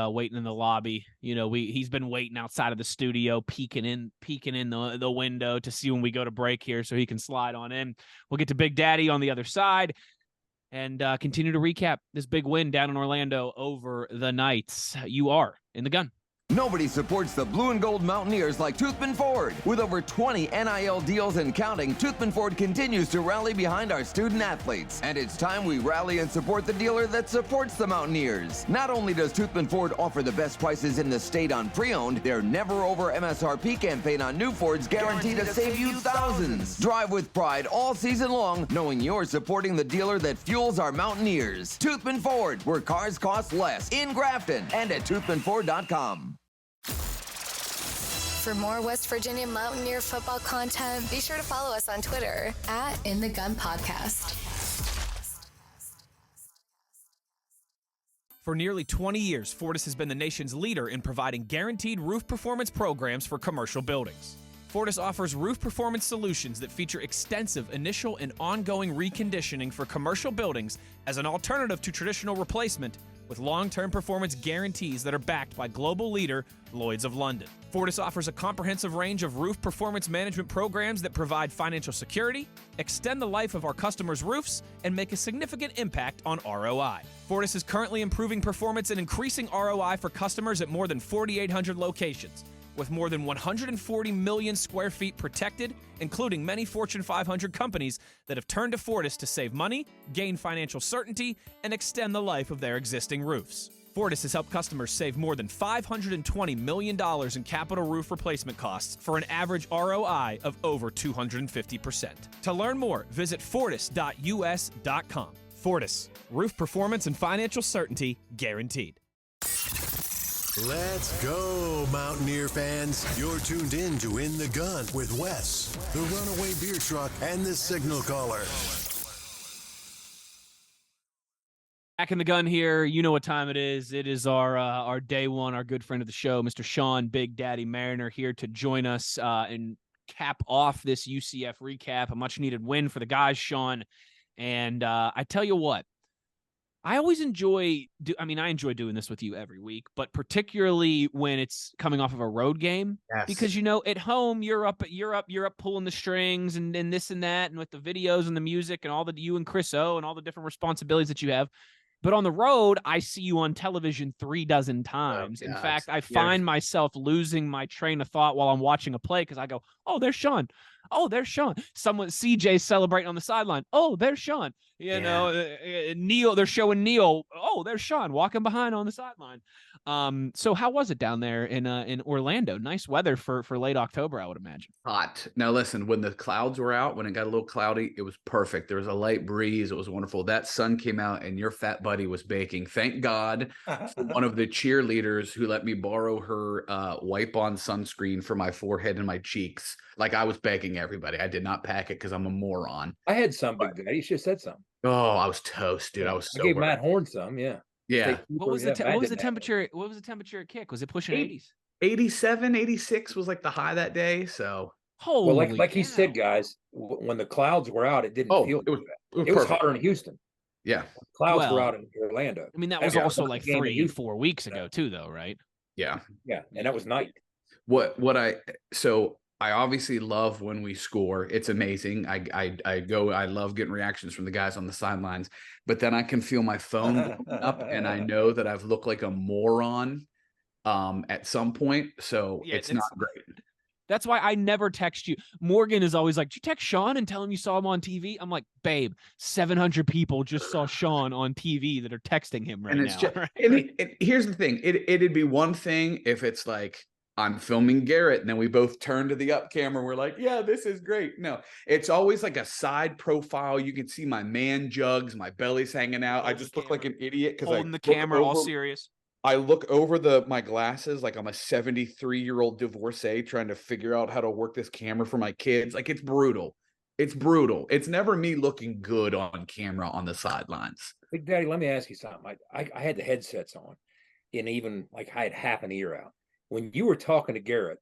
A: lobby. He's been waiting outside of the studio, peeking in the window to see when we go to break here, so he can slide on in. We'll get to Big Daddy on the other side and continue to recap this big win down in Orlando over the Knights. You are in the gun.
D: Nobody supports the Blue and Gold Mountaineers like Toothman Ford. With over 20 NIL deals and counting, Toothman Ford continues to rally behind our student athletes. And it's time we rally and support the dealer that supports the Mountaineers. Not only does Toothman Ford offer the best prices in the state on pre-owned, their never over MSRP campaign on new Fords guaranteed to save you thousands. Drive with pride all season long, knowing you're supporting the dealer that fuels our Mountaineers. Toothman Ford, where cars cost less, in Grafton and at toothmanford.com.
E: For more West Virginia Mountaineer football content, be sure to follow us on Twitter @InTheGunPodcast.
A: For nearly 20 years, Fortis has been the nation's leader in providing guaranteed roof performance programs for commercial buildings. Fortis offers roof performance solutions that feature extensive initial and ongoing reconditioning for commercial buildings as an alternative to traditional replacement, with long-term performance guarantees that are backed by global leader Lloyd's of London. Fortis offers a comprehensive range of roof performance management programs that provide financial security, extend the life of our customers' roofs, and make a significant impact on ROI. Fortis is currently improving performance and increasing ROI for customers at more than 4,800 locations, with more than 140 million square feet protected, including many Fortune 500 companies that have turned to Fortis to save money, gain financial certainty, and extend the life of their existing roofs. Fortis has helped customers save more than $520 million in capital roof replacement costs for an average ROI of over 250%. To learn more, visit fortis.us.com. Fortis, roof performance and financial certainty guaranteed.
F: Let's go, Mountaineer fans. You're tuned in to In the Gun with Wes, the Runaway Beer Truck, and the Signal Caller.
A: Back in the gun here. You know what time it is. It is our day one, our good friend of the show, Mr. Sean Big Daddy Mariner, here to join us and cap off this UCF recap. A much-needed win for the guys, Sean. And I tell you what, I always enjoy I enjoy doing this with you every week, but particularly when it's coming off of a road game. Yes. Because at home you're up pulling the strings and this and that, and with the videos and the music and all the you and Chris O and all the different responsibilities that you have. But on the road, I see you on television 36 times. In fact, I find myself losing my train of thought while I'm watching a play because I go, "Oh, there's Sean. Oh, there's Sean." CJ celebrating on the sideline. "Oh, there's Sean." Neil, they're showing Neil. "Oh, there's Sean walking behind on the sideline." So how was it down there in Orlando? Nice weather for late October, I would imagine.
G: Hot. Now listen, when the clouds were out, when it got a little cloudy, it was perfect. There was a light breeze. It was wonderful. That sun came out and your fat buddy was baking. Thank God for one of the cheerleaders who let me borrow her wipe-on sunscreen for my forehead and my cheeks. Like I was begging everybody. I did not pack it because I'm a moron.
B: I had some, Big Daddy. You should have said something.
G: Oh, I was toast, dude. I was so
B: I gave
G: worried.
B: Matt Horn some, yeah.
G: Yeah.
A: What was the temperature? What was the temperature at kick? Was it pushing 80s?
G: 87, 86 was like the high that day. So
B: Well,
A: Holy
B: like
A: cow.
B: he said, guys, when the clouds were out, it didn't feel
G: it was
B: it was
G: perfect.
B: hotter in Houston.
G: Yeah.
B: Clouds were
A: Well,
B: out in Orlando.
A: I mean, that
B: That
A: was
B: was
A: also
B: the
A: like
B: game in Houston.
A: 3-4 weeks ago too, though, right?
G: Yeah.
B: Yeah, and that was night.
G: I obviously love when we score. It's amazing. I love getting reactions from the guys on the sidelines, but then I can feel my phone going up and I know that I've looked like a moron at some point. So
A: Yeah,
G: it's not great.
A: That's why I never text you. Morgan is always like, "Did you text Sean and tell him you saw him on TV?" I'm like, "Babe, 700 people just saw Sean on TV that are texting him right
G: And it's
A: now."
G: just,
A: right?
G: and here's the thing. It'd be one thing if it's like I'm filming Garrett and then we both turn to the up camera. And we're like, yeah, this is great. No, it's always like a side profile. You can see my man jugs, my belly's hanging out. I just look like an idiot because
A: holding the camera all serious.
G: I look over my glasses like I'm a 73-year-old divorcee trying to figure out how to work this camera for my kids. Like it's brutal. It's brutal. It's never me looking good on camera on the sidelines.
B: Big Daddy, let me ask you something. I had the headsets on, and even like I had half an ear out. When you were talking to Garrett,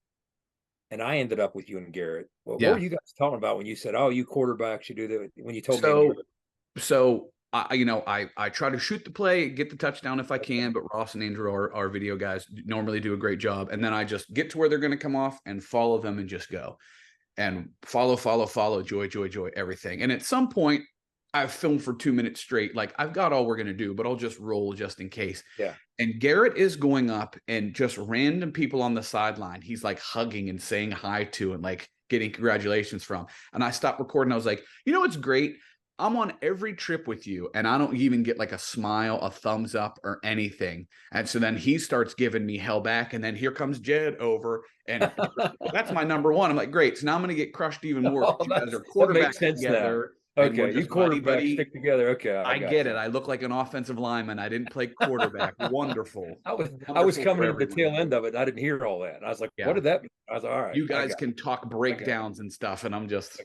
B: and I ended up with you and Garrett, what were you guys talking about when you said, "Oh, you quarterbacks should do that"? When you told me,
G: I try to shoot the play, get the touchdown if I can, but Ross and Andrew, our video guys, normally do a great job. And then I just get to where they're going to come off and follow them and just go. And follow, joy, everything. And at some point, I've filmed for 2 minutes straight. Like, I've got all we're going to do, but I'll just roll just in case.
B: Yeah.
G: And Garrett is going up and just random people on the sideline, he's like hugging and saying hi to and like getting congratulations from. And I stopped recording. I was like, you know what's great? I'm on every trip with you and I don't even get like a smile, a thumbs up or anything. And so then he starts giving me hell back. And then here comes Jed over and that's my number one. I'm like, great. So now I'm going to get crushed even more. You guys are quarterbacks together.
B: Okay, you quarterbacks stick together. Okay,
G: I get it. I look like an offensive lineman. I didn't play quarterback. Wonderful.
B: I was coming in the tail end of it. And I didn't hear all that. And I was like, what did that mean? I was like, all right.
G: You guys can talk breakdowns and stuff. And I'm just.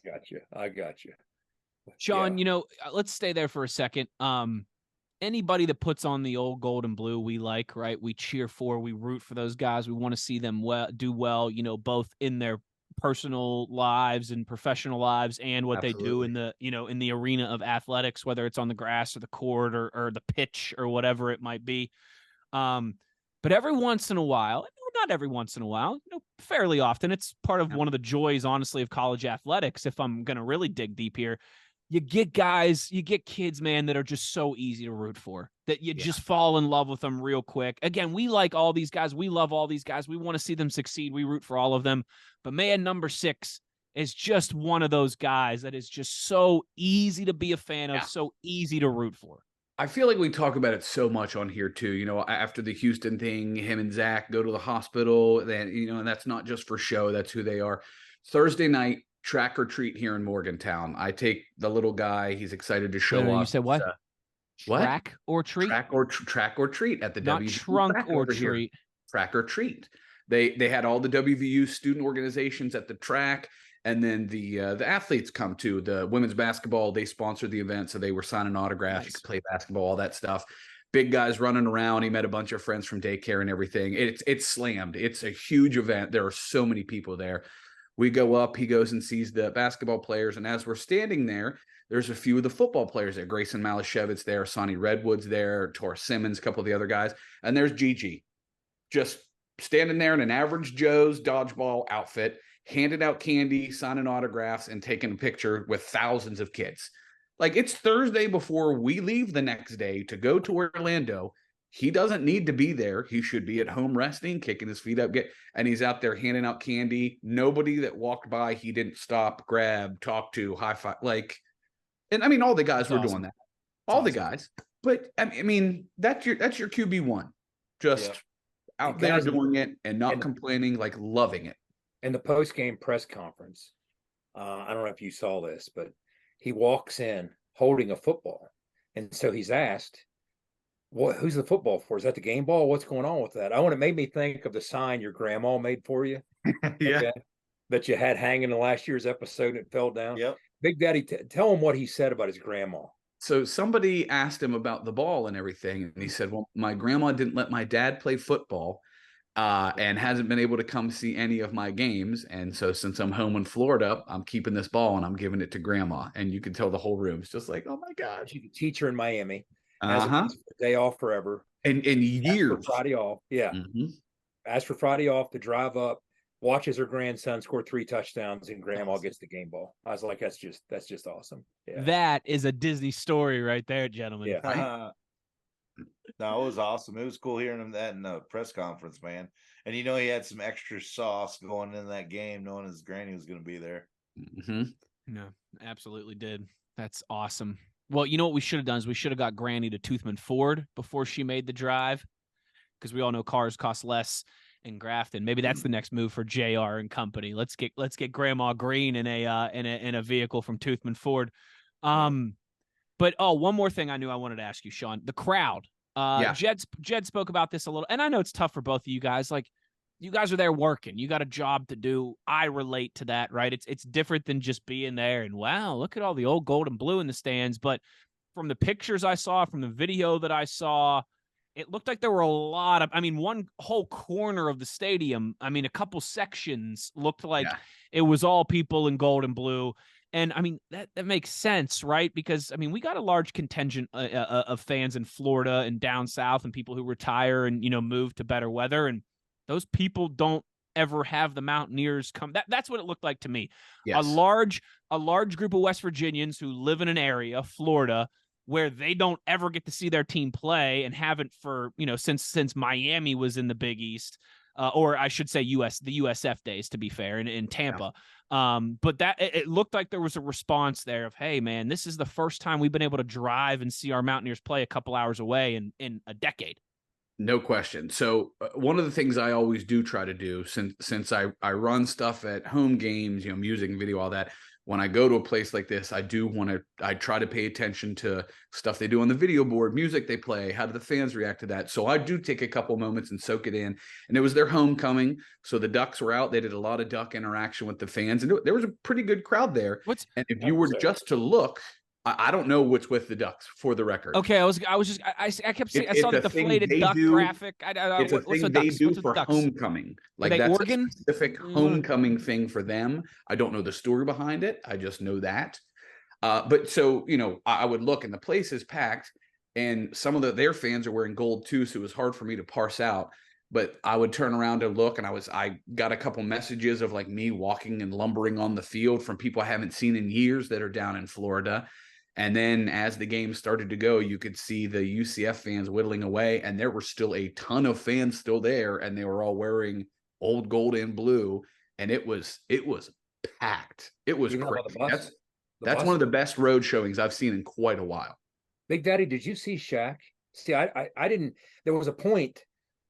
B: I got you.
A: Sean, let's stay there for a second. Anybody that puts on the old gold and blue, we like, right? We cheer for, we root for those guys. We want to see them do well, both in their personal lives and professional lives and what they do in the, in the arena of athletics, whether it's on the grass or the court or the pitch or whatever it might be. But every once in a while, not every once in a while, fairly often, it's part of one of the joys, honestly, of college athletics. If I'm going to really dig deep here, you get kids, man, that are just so easy to root for, that you just fall in love with them real quick. Again, we like all these guys. We love all these guys. We want to see them succeed. We root for all of them. But man, number 6 is just one of those guys that is just so easy to be a fan of, so easy to root for.
G: I feel like we talk about it so much on here too. After the Houston thing, him and Zach go to the hospital, then, and that's not just for show. That's who they are. Thursday night, track or treat here in Morgantown. I take the little guy. He's excited to show up.
A: You said what? Track or treat?
G: Track or treat at the
A: not
G: WVU
A: trunk or treat.
G: Here. Track or treat. They had all the WVU student organizations at the track, and then the athletes come to the women's basketball. They sponsored the event, so they were signing autographs. You could play basketball, all that stuff. Big guys running around. He met a bunch of friends from daycare and everything. It's slammed. It's a huge event. There are so many people there. We go up, he goes and sees the basketball players. And as we're standing there, there's a few of the football players there. Grayson Malashevitz there, Sonny Redwood's there, Tor Simmons, a couple of the other guys. And there's Gigi just standing there in an average Joe's dodgeball outfit, handing out candy, signing autographs, and taking a picture with thousands of kids. Like, it's Thursday before we leave the next day to go to Orlando. He doesn't need to be there. He should be at home resting, kicking his feet up, and he's out there handing out candy. Nobody that walked by, he didn't stop, grab, talk to, high five. And I mean, all the guys were doing that. All the guys. But I mean, that's your QB1. Just out there doing it and not complaining, like loving it.
B: In the post-game press conference, I don't know if you saw this, but he walks in holding a football. And so he's asked, who's the football for? Is that the game ball? What's going on with that? It made me think of the sign your grandma made for you. That you had hanging in last year's episode and it fell down.
C: Yep.
B: Big Daddy, tell him what he said about his grandma.
G: So somebody asked him about the ball and everything, and he said, well, my grandma didn't let my dad play football and hasn't been able to come see any of my games. And so since I'm home in Florida, I'm keeping this ball and I'm giving it to grandma. And you can tell the whole room's just like, oh my God.
B: She's a teacher in Miami.
G: Uh-huh.
B: Has a day off forever.
G: And years.
B: For Friday off. Yeah.
G: Mm-hmm.
B: Asked for Friday off to drive up, watches her grandson score 3 touchdowns, and grandma gets the game ball. I was like, that's just awesome. Yeah.
A: That is a Disney story right there, gentlemen.
B: Yeah.
G: Right?
C: No, it was awesome. It was cool hearing him that in the press conference, man. And he had some extra sauce going in that game, knowing his granny was going to be there.
G: Mm-hmm.
A: No, absolutely did. That's awesome. Well, you know what we should have done is we should have got Granny to Toothman Ford before she made the drive, because we all know cars cost less in Grafton. Maybe that's the next move for JR and company. Let's get Grandma Green in a vehicle from Toothman Ford. But one more thing I wanted to ask you, Sean. The crowd. Jed spoke about this a little, and I know it's tough for both of you guys. Like, you guys are there working. You got a job to do. I relate to that, right? It's different than just being there and, wow, look at all the old gold and blue in the stands. But from the pictures I saw, from the video that I saw, it looked like there were a lot of, one whole corner of the stadium. A couple sections looked like it was all people in gold and blue. And that makes sense, right? Because we got a large contingent of fans in Florida and down south, and people who retire and move to better weather, and those people don't ever have the Mountaineers come. That's what it looked like to me. Yes. A large group of West Virginians who live in an area, Florida, where they don't ever get to see their team play, and haven't for since Miami was in the Big East, or I should say the USF days, to be fair, in Tampa. Yeah. But it looked like there was a response there of, hey man, this is the first time we've been able to drive and see our Mountaineers play a couple hours away in a decade.
G: No question. So one of the things I always do try to do, since I run stuff at home games, music and video, all that, when I go to a place like this, I try to pay attention to stuff they do on the video board, music they play, how do the fans react to that? So I do take a couple moments and soak it in. And it was their homecoming, so the Ducks were out. They did a lot of Duck interaction with the fans, and there was a pretty good crowd there. And if you were just to look, I don't know what's with the Ducks, for the record.
A: Okay, I kept saying, I saw the deflated Duck graphic.
G: It's a thing they do for homecoming. Like, that's
A: Oregon?
G: A specific homecoming thing for them. I don't know the story behind it. I just know that. But so, I would look, and the place is packed, and some of their fans are wearing gold too, so it was hard for me to parse out. But I would turn around and look, and I got a couple messages of like me walking and lumbering on the field from people I haven't seen in years that are down in Florida. And then as the game started to go, you could see the UCF fans whittling away, and there were still a ton of fans still there, and they were all wearing old gold and blue, and it was packed. It was crazy. That's one of the best road showings I've seen in quite a while.
B: Big Daddy, did you see Shaq? See, I didn't. There was a point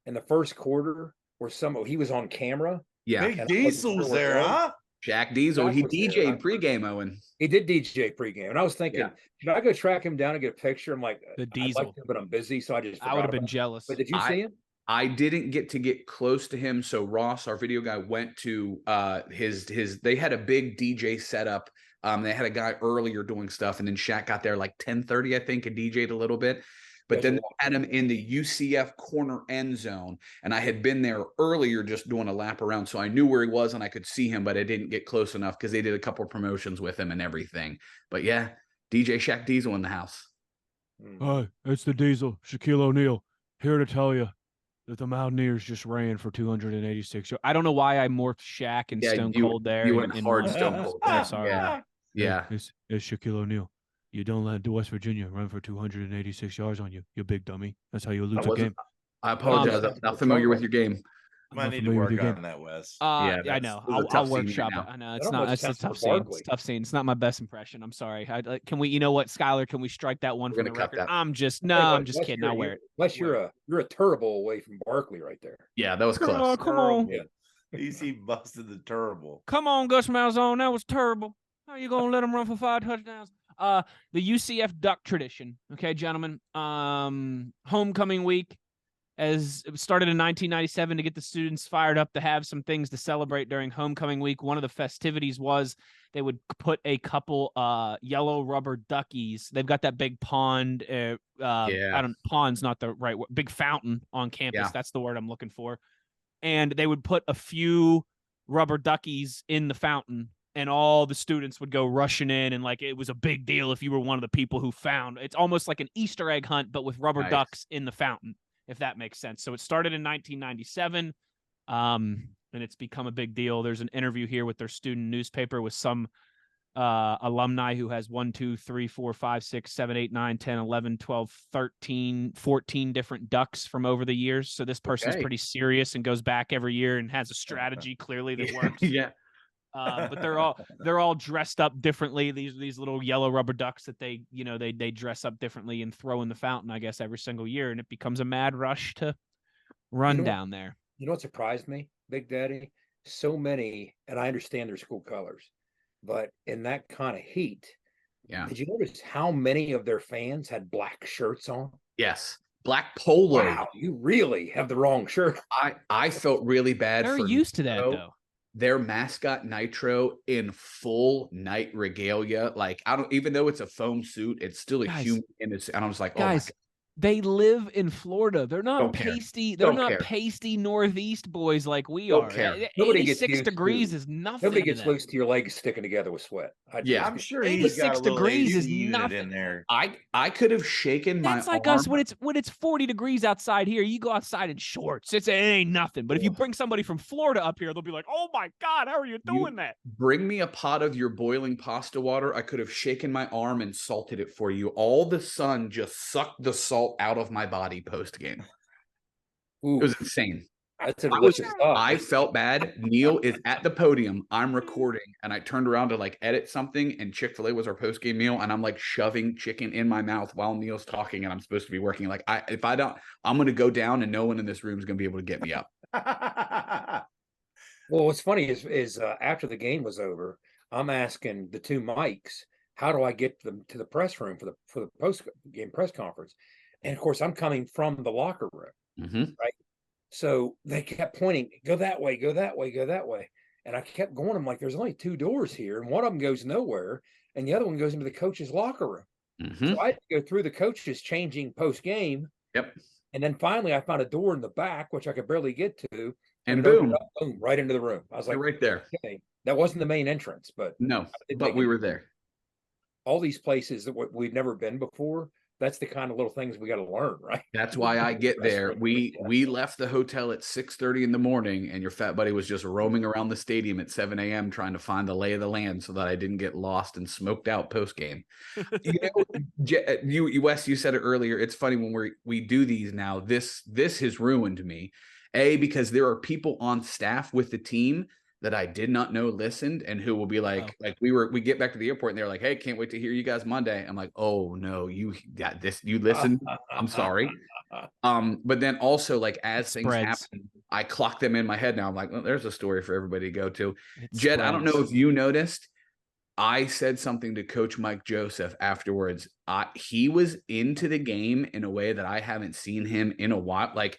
B: in the first quarter where he was on camera.
G: Yeah,
C: Big Diesel was there, huh?
G: Shaq Diesel, he DJ'd pregame, Owen.
B: He did DJ pregame, and I was thinking, should I go track him down and get a picture? I'm like,
A: the Diesel,
B: like him, but I'm busy, so I
A: would have been jealous.
B: But did you see him?
G: I didn't get close to him. So Ross, our video guy, went to his. They had a big DJ setup. They had a guy earlier doing stuff, and then Shaq got there like 10:30, I think, and DJ'd a little bit. But then they had him in the UCF corner end zone, and I had been there earlier just doing a lap around, so I knew where he was and I could see him, but I didn't get close enough because they did a couple of promotions with him and everything. But yeah, DJ Shaq Diesel in the house.
H: Hi, it's the Diesel, Shaquille O'Neal, here to tell you that the Mountaineers just ran for 286.
A: I don't know why I morphed Shaq and Stone Cold there.
G: You went hard Stone Cold.
A: Sorry.
G: Yeah.
H: It's Shaquille O'Neal. You don't let West Virginia run for 286 yards on you, you big dummy. That's how you lose a game.
G: I apologize. I'm not familiar with your game.
C: Might need to work on that, Wes.
A: I know. I'll workshop it. I know it's a tough scene. It's a tough scene. It's not my best impression. I'm sorry. Can we? You know what, Skylar? Can we strike that one from the record? I'm just kidding. I'll wear it.
B: Unless you're a turbo away from Barkley right there.
G: Yeah, that was close.
A: Come on.
C: Yeah. Easy busted the terrible.
A: Come on, Gus Malzahn. That was terrible. How are you gonna let him run for 5 touchdowns? The UCF Duck tradition. Okay, gentlemen. Homecoming week. as it started in 1997 to get the students fired up to have some things to celebrate during homecoming week. One of the festivities was they would put a couple yellow rubber duckies. They've got that big pond. Pond's not the right word. Big fountain on campus.
G: Yeah.
A: That's the word I'm looking for. And they would put a few rubber duckies in the fountain, and all the students would go rushing in, and like it was a big deal if you were one of the people who found. It's almost like an Easter egg hunt, but with rubber ducks in the fountain, if that makes sense. So it started in 1997, and it's become a big deal. There's an interview here with their student newspaper with some alumni who has 1, 2, 3, 4, 5, 6, 7, 8, 9, 10, 11, 12, 13, 14 different ducks from over the years. So this person's pretty serious and goes back every year and has a strategy clearly that works.
G: Yeah.
A: But they're all dressed up differently. These little yellow rubber ducks that they dress up differently and throw in the fountain, I guess, every single year, and it becomes a mad rush to run down there.
B: You know what surprised me, Big Daddy? So many, and I understand their school colors, but in that kind of heat, did you notice how many of their fans had black shirts on?
G: Yes. Black polo.
B: Wow, you really have the wrong shirt.
G: I felt really bad.
A: They're used to that, though.
G: Their mascot Nitro in full night regalia. Like, even though it's a foam suit, it's still a human. And I was like,
A: guys, they live in Florida. They're not pasty. They're not pasty Northeast boys like we are.
B: Nobody gets
A: 86 degrees is nothing.
B: Nobody gets used to your legs sticking together with sweat.
C: I'm sure
A: 86 degrees is nothing
C: in there.
G: I could have shaken my.
A: That's like
G: arm.
A: us when it's 40 degrees outside here. You go outside in shorts. It ain't nothing. But if you bring somebody from Florida up here, they'll be like, "Oh my God, how are you doing that?"
G: Bring me a pot of your boiling pasta water. I could have shaken my arm and salted it for you. All the sun just sucked the salt out of my body post game. It was insane. I felt bad. Neil is at the podium. I'm recording, and I turned around to like edit something, and Chick-fil-A was our post game meal, and I'm like shoving chicken in my mouth while Neil's talking, and I'm supposed to be working. Like I'm going to go down, and no one in this room is going to be able to get me up.
B: Well, what's funny is after the game was over, I'm asking the two mics, how do I get them to the press room for the post game press conference? And of course, I'm coming from the locker room, right? So they kept pointing, go that way, go that way, go that way. And I kept going. I'm like, there's only two doors here, and one of them goes nowhere, and the other one goes into the coach's locker room. So I had to go through the coaches changing post game.
G: Yep.
B: And then finally, I found a door in the back, which I could barely get to.
G: And boom,
B: right into the room. I was like,
G: right there.
B: Okay. That wasn't the main entrance, but
G: we were there.
B: All these places that we've never been before. That's the kind of little things we got to learn, right?
G: That's why I get there. We left the hotel at 6:30 in the morning, and your fat buddy was just roaming around the stadium at 7 a.m. trying to find the lay of the land so that I didn't get lost and smoked out post game. Wes, you said it earlier. It's funny when we do these now. This has ruined me. Because there are people on staff with the team that I did not know listened, and who will be like we get back to the airport and they're like, "Hey, can't wait to hear you guys Monday." I'm like, "Oh no, you got this. You listened. I'm sorry." But then also, like, as things happen, I clock them in my head now. I'm like, well, there's a story for everybody to go to. Jed, I don't know if you noticed, I said something to Coach Mike Joseph afterwards. He was into the game in a way that I haven't seen him in a while. Like,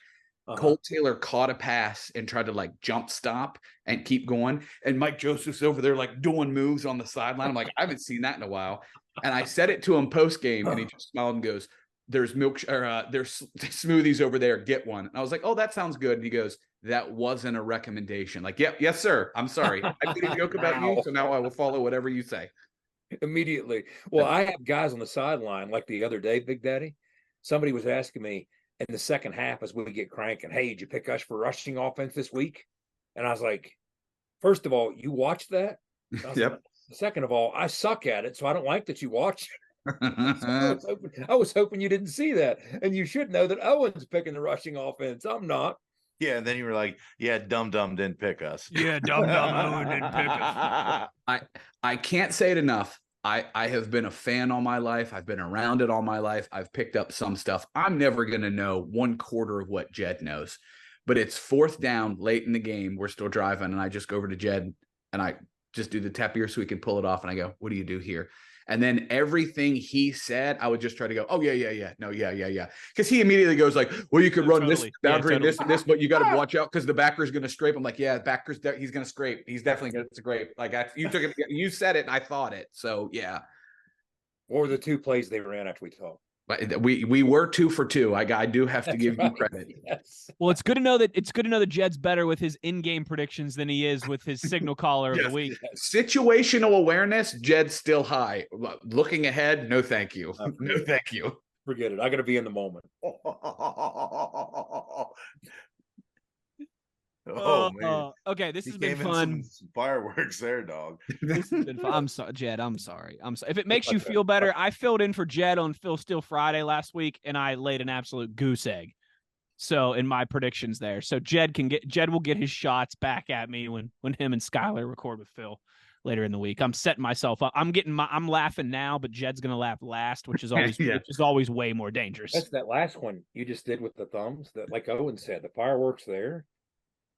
G: Cole Taylor caught a pass and tried to like jump stop and keep going. And Mike Joseph's over there like doing moves on the sideline. I'm like, I haven't seen that in a while. And I said it to him post game, and he just smiled and goes, there's smoothies over there. Get one. And I was like, oh, that sounds good. And he goes, that wasn't a recommendation. Like, yep, yes, sir. I'm sorry. I made a joke about you, so now I will follow whatever you say.
B: Immediately. Well, I have guys on the sideline, like the other day, Big Daddy. Somebody was asking me in the second half as we get cranking, hey, did you pick us for rushing offense this week? And I was like, first of all, you watched that?
G: Yep.
B: Like, second of all, I suck at it, so I don't like that you watched it. So I was hoping you didn't see that. And you should know that Owen's picking the rushing offense. I'm not.
C: Yeah, and then you were like, yeah, Dum didn't pick us.
A: Yeah, Dum Owen didn't pick us.
G: I can't say it enough. I have been a fan all my life. I've been around it all my life. I've picked up some stuff. I'm never going to know 1/4 of what Jed knows. But it's fourth down late in the game. We're still driving, and I just go over to Jed, and I just do the tap ear so we can pull it off. And I go, what do you do here? And then everything he said, I would just try to go, oh, yeah. No, yeah. Because he immediately goes like, well, you could run
A: totally.
G: this boundary,
A: totally.
G: this and this, but you got to watch out because the backer's going to scrape. I'm like, yeah, he's going to scrape. He's definitely going to scrape. Like you took it, you said it, and I thought it. So yeah.
B: Or the 2 plays they ran after we talked.
G: But we were 2 for 2. I do have to give you credit.
B: Yes.
A: Well, it's good to know that Jed's better with his in-game predictions than he is with his signal caller of the week.
G: Situational awareness, Jed's still high. Looking ahead, no thank you. No thank you.
B: Forget it. I got to be in the moment.
C: Man.
A: Okay, this has been
C: came in
A: fun.
C: some fireworks there, dog.
A: This has been fun. I'm sorry, Jed. I'm sorry. If it makes you feel better, I filled in for Jed on Phil Steele Friday last week, and I laid an absolute goose egg. So in my predictions there, so Jed will get his shots back at me when him and Skylar record with Phil later in the week. I'm setting myself up. I'm laughing now, but Jed's gonna laugh last, which is always which is always way more dangerous.
B: That's that last one you just did with the thumbs. That, like Owen said, the fireworks there.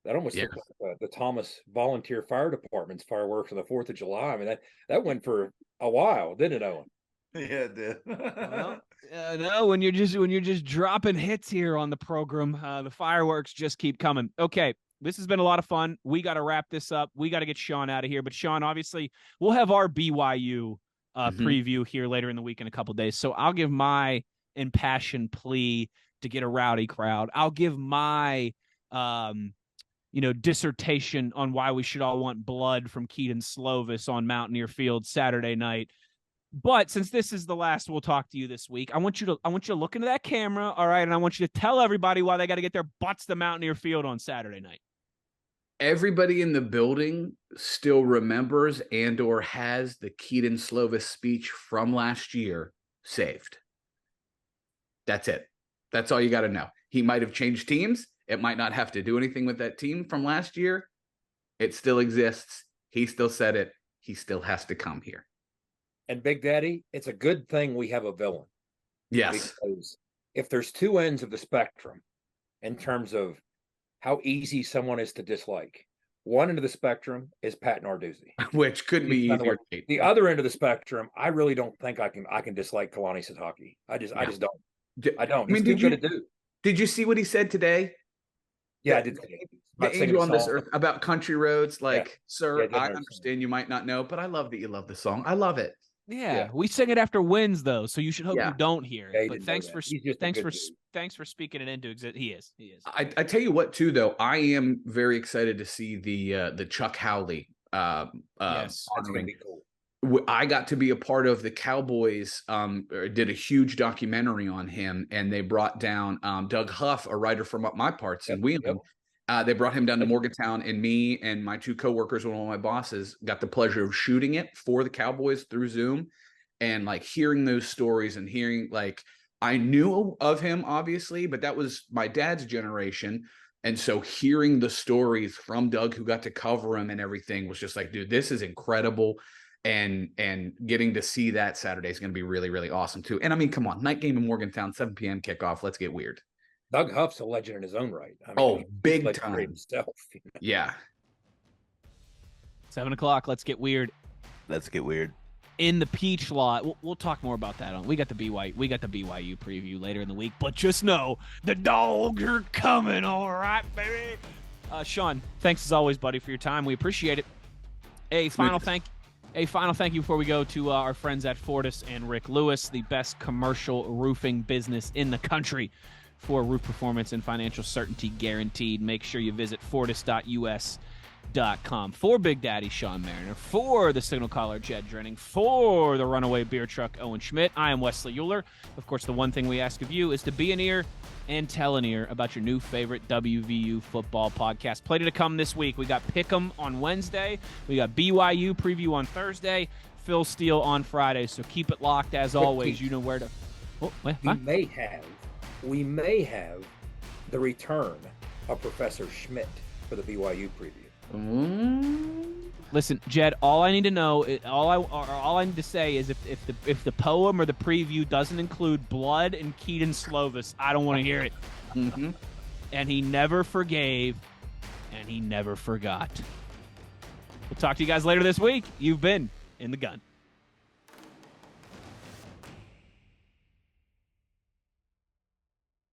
B: That almost looked like the Thomas Volunteer Fire Department's fireworks on the 4th of July. I mean, that went for a while, didn't it, Owen?
C: Yeah, it did.
A: No, when you're just dropping hits here on the program, the fireworks just keep coming. Okay, this has been a lot of fun. We got to wrap this up. We got to get Sean out of here. But Sean, obviously, we'll have our BYU preview here later in the week in a couple of days. So I'll give my impassioned plea to get a rowdy crowd. I'll give my dissertation on why we should all want blood from Keaton Slovis on Mountaineer Field Saturday night. But since this is the last we'll talk to you this week, I want you to look into that camera, all right, and I want you to tell everybody why they got to get their butts to Mountaineer Field on Saturday night.
G: Everybody in the building still remembers and or has the Keaton Slovis speech from last year saved. That's it. That's all you got to know. He might have changed teams. It might not have to do anything with that team from last year. It still exists. He still said it. He still has to come here.
B: And Big Daddy, it's a good thing we have a villain.
G: Yes.
B: Because if there's 2 ends of the spectrum in terms of how easy someone is to dislike, one end of the spectrum is Pat Narduzzi.
G: Which couldn't be easier.
B: The other end of the spectrum, I really don't think I can dislike Kalani Sitake. I just don't. I don't.
G: I mean,
B: He's too good to do.
G: Did you see what he said today?
B: Yeah, I did.
G: The angel on this earth about country roads. Like, sir,
B: I
G: I understand you might not know, but I love that you love the song. I love it.
A: Yeah, we sing it after wins, though, so you should hope you don't hear it.
B: Yeah,
A: but thanks for speaking it into existence. He is.
G: I tell you what, too, though, I am very excited to see the Chuck Howley.
B: Yes, that's gonna be cool.
G: I got to be a part of the Cowboys. Did a huge documentary on him, and they brought down Doug Huff, a writer from up my parts in Wheeling. They brought him down to Morgantown, and me and my 2 coworkers, one of my bosses, got the pleasure of shooting it for the Cowboys through Zoom, and like hearing those stories and hearing, like, I knew of him obviously, but that was my dad's generation. And so hearing the stories from Doug, who got to cover him and everything, was just like, dude, this is incredible. And getting to see that Saturday is going to be really, really awesome too. And I mean, come on, night game in Morgantown, 7 p.m. kickoff. Let's get weird.
B: Doug Huff's a legend in his own right. I mean,
G: big time
B: himself.
G: Yeah.
A: 7:00. Let's get weird.
C: Let's get weird.
A: In the Peach Lot. We'll talk more about that we got the BYU preview later in the week. But just know the dogs are coming. All right, baby. Sean, thanks as always, buddy, for your time. We appreciate it. A final thank you before we go to our friends at Fortis and Rick Lewis, the best commercial roofing business in the country for roof performance and financial certainty guaranteed. Make sure you visit fortis.us.com. For Big Daddy Sean Mariner, for the signal caller Jed Drenning, for the runaway beer truck Owen Schmidt, I am Wesley Euler. Of course, the one thing we ask of you is to be an ear and tell an ear about your new favorite WVU football podcast. Play to come this week. We got Pick'em on Wednesday. We got BYU preview on Thursday. Phil Steele on Friday. So keep it locked as always. You know where to.
B: We may have the return of Professor Schmidt for the BYU preview.
A: Listen, Jed, all I need to know, all I need to say is if the poem or the preview doesn't include blood and Keaton Slovis, I don't want to hear it.
G: Mm-hmm.
A: And he never forgave, and he never forgot. We'll talk to you guys later this week. You've been in the gun.